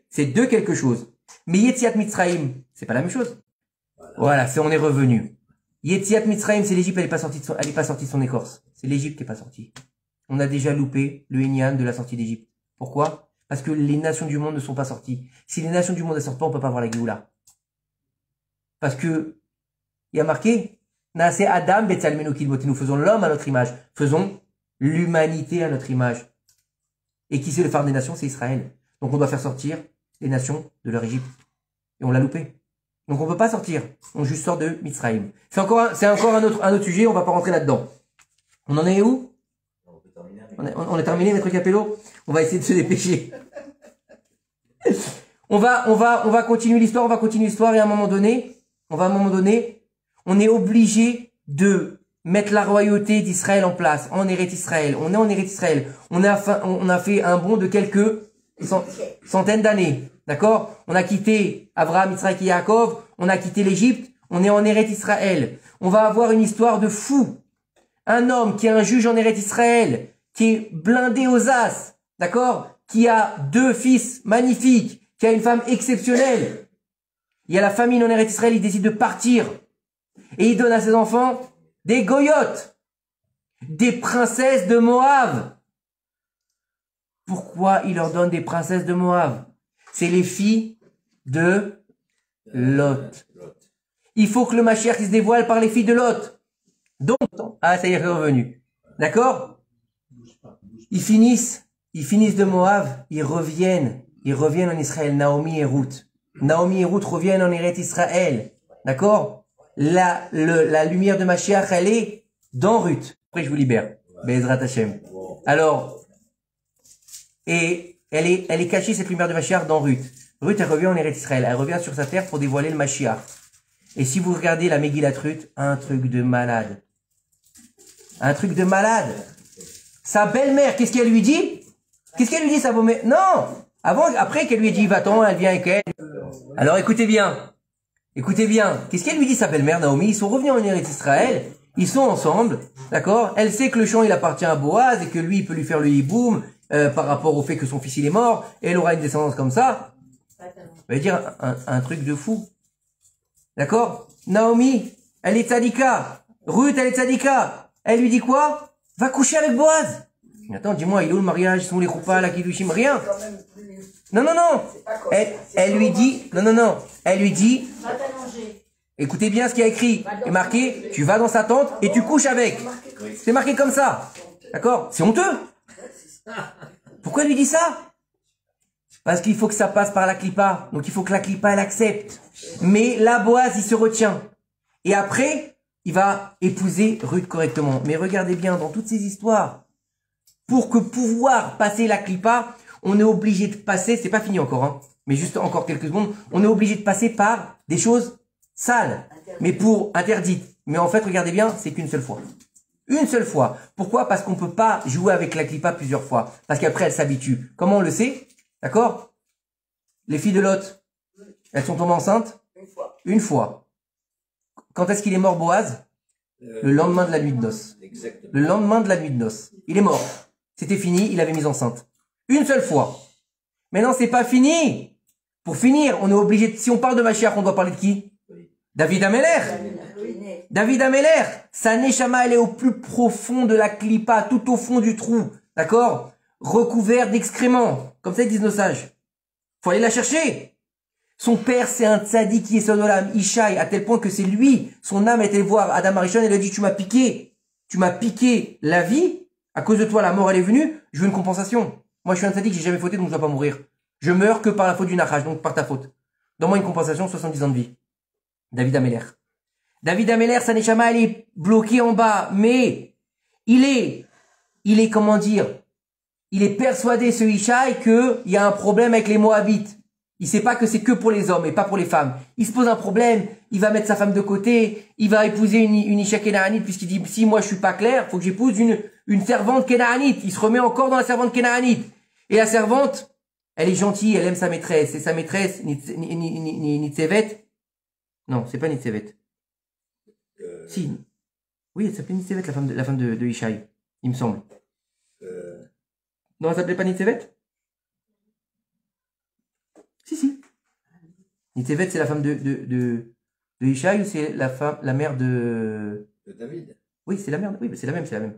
c'est de quelque chose. Mais Yetziat Mitzrayim, c'est pas la même chose. Voilà, on est revenu. Yetziat Mitzrayim, c'est l'Égypte, elle est pas sortie de son écorce. C'est l'Égypte qui est pas sortie. On a déjà loupé le Inyan de la sortie d'Égypte. Pourquoi? Parce que les nations du monde ne sont pas sorties. Si les nations du monde ne sortent pas, on peut pas voir la Géoula. Parce que, il y a marqué, Naase Adam Betzalmenu Kilmoti, nous faisons l'homme à notre image. Faisons l'humanité à notre image. Et qui c'est le phare des nations? C'est Israël. Donc on doit faire sortir les nations de leur Égypte. Et on l'a loupé. Donc on peut pas sortir. On juste sort de Mitzrayim. C'est encore un autre sujet, on va pas rentrer là-dedans. On en est où? On est terminé, maître Capello? On va essayer de se dépêcher. On va continuer l'histoire, et à un moment donné, on est obligé de mettre la royauté d'Israël en place, en Eretz Israël. On est en Eretz Israël. On a fait un bond de quelques centaines d'années. D'accord? On a quitté Abraham, Yitzhak et Yaakov, on a quitté l'Égypte, on est en Eretz Israël. On va avoir une histoire de fou. Un homme qui est un juge en Eretz Israël, qui est blindé aux as, d'accord? Qui a 2 fils magnifiques, qui a une femme exceptionnelle. Il y a la famine en Eretz Israël, il décide de partir. Et il donne à ses enfants des goyotes, des princesses de Moab. Pourquoi il leur donne des princesses de Moab? C'est les filles de Lot. Il faut que le Mashiach se dévoile par les filles de Lot. Donc, ça y est, revenu. D'accord? Ils finissent de Moab, ils reviennent en Israël, Naomi et Ruth. Naomi et Ruth reviennent en Eretz Israël. D'accord? La lumière de Mashiach, elle est dans Ruth. Après, je vous libère. Be'ezrat Hashem. Alors, et elle est cachée, cette lumière de Mashiach, dans Ruth. Ruth, elle revient en Eretz Israël. Elle revient sur sa terre pour dévoiler le Mashiach. Et si vous regardez la Megillat Ruth, un truc de malade. Un truc de malade. Sa belle-mère, qu'est-ce qu'elle lui dit? Qu'est-ce qu'elle lui dit, sa belle-mère? Non! Après qu'elle lui ait dit, va-t'en, elle vient avec elle. Alors écoutez bien. Qu'est-ce qu'elle lui dit, sa belle-mère, Naomi? Ils sont revenus en Eretz Israël. Ils sont ensemble. D'accord? Elle sait que le champ, il appartient à Boaz et que lui, il peut lui faire le hiboum, par rapport au fait que son fils, il est mort. Et elle aura une descendance comme ça. Ça veut dire un truc de fou. D'accord? Naomi, elle est tzadika. Ruth, elle est tzadika. Elle lui dit quoi? Va coucher avec Boaz. Mais attends, dis-moi, il est où le mariage? Ils sont les roupas, la kiddushim, rien. Non. Elle lui dit, non. Elle lui dit, Va t'allonger. écoutez bien ce qui a écrit. Il est marqué, tu vas dans sa tente et tu couches avec. C'est marqué comme ça. D'accord? C'est honteux. Pourquoi elle lui dit ça? Parce qu'il faut que ça passe par la clipa. Donc il faut que la clipa, elle accepte. Mais là, Boaz, il se retient. Et après, il va épouser Ruth correctement. Mais regardez bien, dans toutes ces histoires, pour pouvoir passer la clipa, on est obligé de passer, c'est pas fini encore, hein, mais juste encore quelques secondes, on est obligé de passer par des choses sales, mais pour interdites. Mais en fait, regardez bien, c'est qu'une seule fois. Une seule fois. Pourquoi? Parce qu'on peut pas jouer avec la clipa plusieurs fois. Parce qu'après, elle s'habitue. Comment on le sait? D'accord? Les filles de Lot, elles sont tombées enceintes? Une fois. Quand est-ce qu'il est mort, Boaz? Le lendemain de la nuit de noces. Le lendemain de la nuit de noces. Il est mort. C'était fini, il avait mis enceinte. Une seule fois. Mais non, c'est pas fini. Pour finir, on est obligé de, si on parle de Mashiach, on doit parler de qui? David Ameler. David Ameler. Sa neshama, elle est au plus profond de la clipa, tout au fond du trou. D'accord? Recouvert d'excréments. Comme ça, ils disent nos sages. Faut aller la chercher. Son père, c'est un tzaddik qui est Sodolam, Ishaï, à tel point que c'est lui, son âme était voir Adam Arishon et lui a dit, tu m'as piqué la vie, à cause de toi, la mort, elle est venue, je veux une compensation. Moi, je suis un tzaddik, j'ai jamais fauté, donc je dois pas mourir. Je meurs que par la faute du Nachash, donc par ta faute. Donne-moi une compensation, 70 ans de vie. David Ameler. David Ameler, sa neshama, elle est bloquée en bas, mais il est, comment dire, il est persuadé, ce Ishaï, qu'il y a un problème avec les Moabites. Il sait pas que c'est que pour les hommes et pas pour les femmes. Il se pose un problème, il va mettre sa femme de côté, il va épouser une Isha Kénaanite, puisqu'il dit, si moi je suis pas clair, faut que j'épouse une servante Kénaanite. Il se remet encore dans la servante Kénaanite. Et la servante, elle est gentille, elle aime sa maîtresse. Et sa maîtresse, Nitzevet, non, c'est pas Nitzevet. Si. Oui, elle s'appelait Nitzevet, la femme de Ishaï, il me semble. Non, elle s'appelait pas Nitzevet? Si. Nitevet, c'est la femme de Ishaï ou c'est la mère de David. Oui, c'est la mère. Oui, c'est la même.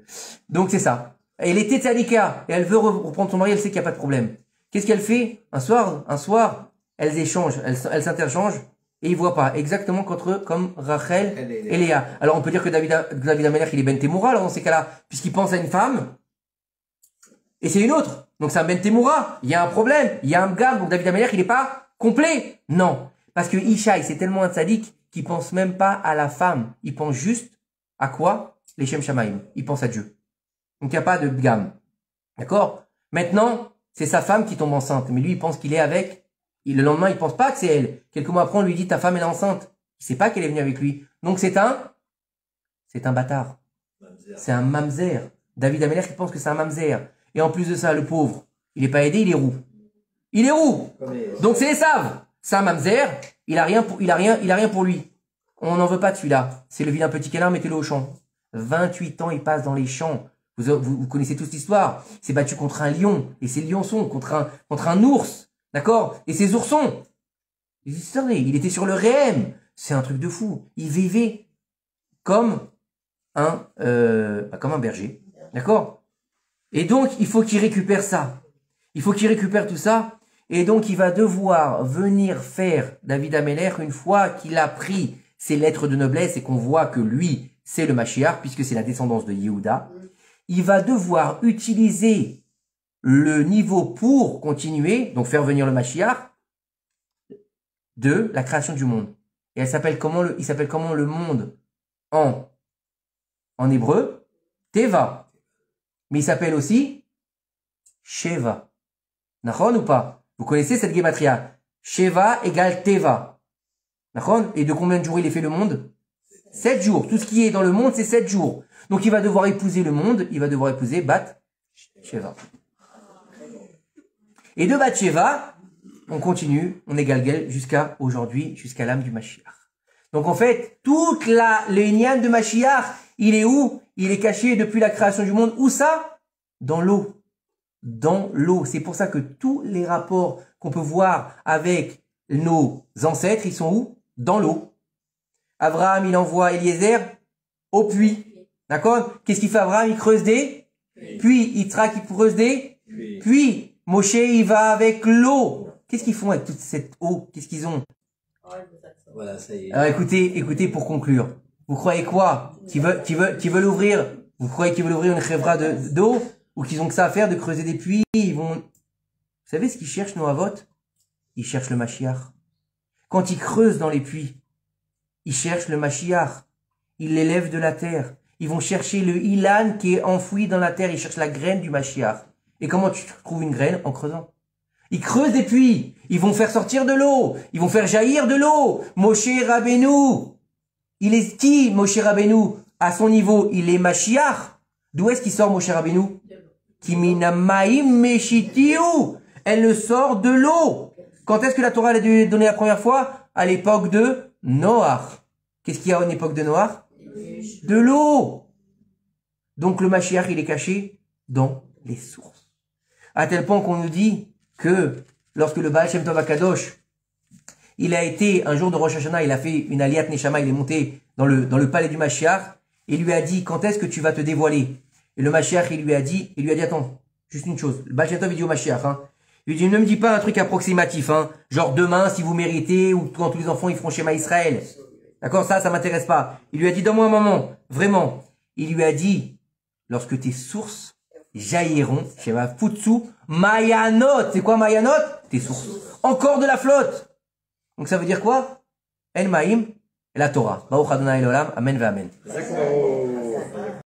Donc c'est ça. Elle était tzadika et elle veut reprendre son mari, elle sait qu'il n'y a pas de problème. Qu'est-ce qu'elle fait? Un soir, elles échangent, elles s'interchangent et ils voient pas. Exactement comme Rachel et Léa. Alors on peut dire que David Amelech, il est Ben Temura, alors dans ces cas-là, puisqu'il pense à une femme, et c'est une autre. Donc c'est un Ben Temura, il y a un problème, il y a un gars, donc David Amelech, il n'est pas complet. Non. Parce que Ishaï, c'est tellement un tzaddik qu'il pense même pas à la femme. Il pense juste à quoi? Les Shem Shamaim. Il pense à Dieu. Donc il n'y a pas de gamme. D'accord? Maintenant, c'est sa femme qui tombe enceinte. Mais lui, il pense qu'il est avec. Le lendemain, il pense pas que c'est elle. Quelques mois après, on lui dit ta femme elle est enceinte. Il sait pas qu'elle est venue avec lui. Donc c'est un bâtard. C'est un mamzer. David Amelech, il pense que c'est un mamzer. Et en plus de ça, le pauvre, il est pas aidé, il est roux. Il est roux. Donc c'est Esav. C'est un mamzer. Il a rien pour lui. On n'en veut pas de celui-là. C'est le vilain petit canard, mettez-le au champ. 28 ans, il passe dans les champs. Vous connaissez toute l'histoire. Il s'est battu contre un lion. Et ses lionçons, contre un ours. D'accord? Et ses oursons. Il était sur le Réhem. C'est un truc de fou. Il vivait comme un berger. D'accord? Et donc, il faut qu'il récupère ça. Il faut qu'il récupère tout ça. Et donc, il va devoir venir faire David Amelech une fois qu'il a pris ses lettres de noblesse et qu'on voit que lui, c'est le Mashiach, puisque c'est la descendance de Yehuda. Il va devoir utiliser le niveau pour continuer, donc faire venir le Mashiach, de la création du monde. Et il s'appelle comment le monde en hébreu? Teva. Mais il s'appelle aussi Sheva. Nachon ou pas? Vous connaissez cette gématria? Sheva égale Teva. Nachon? Et de combien de jours il est fait le monde? 7 jours. Tout ce qui est dans le monde, c'est 7 jours. Donc il va devoir épouser le monde, il va devoir épouser Bat Sheva. Et de Bat Sheva, on continue, on est galguel jusqu'à aujourd'hui, jusqu'à l'âme du Mashiach. Donc en fait, toute le Inyan de Mashiach, il est où? Il est caché depuis la création du monde. Où ça? Dans l'eau. Dans l'eau. C'est pour ça que tous les rapports qu'on peut voir avec nos ancêtres, ils sont où? Dans l'eau. Abraham, il envoie Eliezer au puits. D'accord? Qu'est-ce qu'il fait Abraham? Il creuse des puits. Yitzhak, il creuse des puits. Moshe, il va avec l'eau. Qu'est-ce qu'ils font avec toute cette eau? Qu'est-ce qu'ils ont? Voilà, ça y est. Alors écoutez pour conclure. Vous croyez quoi? Qu'ils veulent ouvrir? Vous croyez qu'ils veulent ouvrir une chevra d'eau? Ou qu'ils ont que ça à faire de creuser des puits? Vous savez ce qu'ils cherchent, nos avots? Ils cherchent le Mashiach. Quand ils creusent dans les puits, ils cherchent le Mashiach. Ils l'élèvent de la terre. Ils vont chercher le Ilan qui est enfoui dans la terre. Ils cherchent la graine du Mashiach. Et comment tu trouves une graine? En creusant. Ils creusent des puits. Ils vont faire sortir de l'eau. Ils vont faire jaillir de l'eau. Moshe Rabbeinu. Il est qui, Moshe Rabbeinu? À son niveau, il est Mashiach. D'où est-ce qu'il sort, Moshe Rabbeinu? Kiminamaim Meshitiu. Elle le sort de l'eau. Quand est-ce que la Torah a dû donner la première fois? À l'époque de Noach. Qu'est-ce qu'il y a à l'époque de Noach? De l'eau. Donc le Mashiach, il est caché dans les sources. À tel point qu'on nous dit que lorsque le Baal Shem Tov Akadosh, il a été, un jour de Rosh Hashanah, il a fait une aliyat neshama, il est monté dans le palais du Mashiach, et lui a dit, quand est-ce que tu vas te dévoiler? Et le Mashiach, il lui a dit, attends, juste une chose. Le Baal Shem Tov, il dit au Mashiach, il lui dit, ne me dis pas un truc approximatif, genre demain, si vous méritez, ou quand tous les enfants, ils feront Shema Israël. D'accord, ça m'intéresse pas. Il lui a dit, donne-moi un moment, vraiment. Il lui a dit, lorsque tes sources jailliront, Shema Futsu, Mayanot. C'est quoi Mayanot? Tes sources. Encore de la flotte. Donc ça veut dire quoi? El Maïm, la Torah. Baruch Adonai Elolam, Amen ve Amen.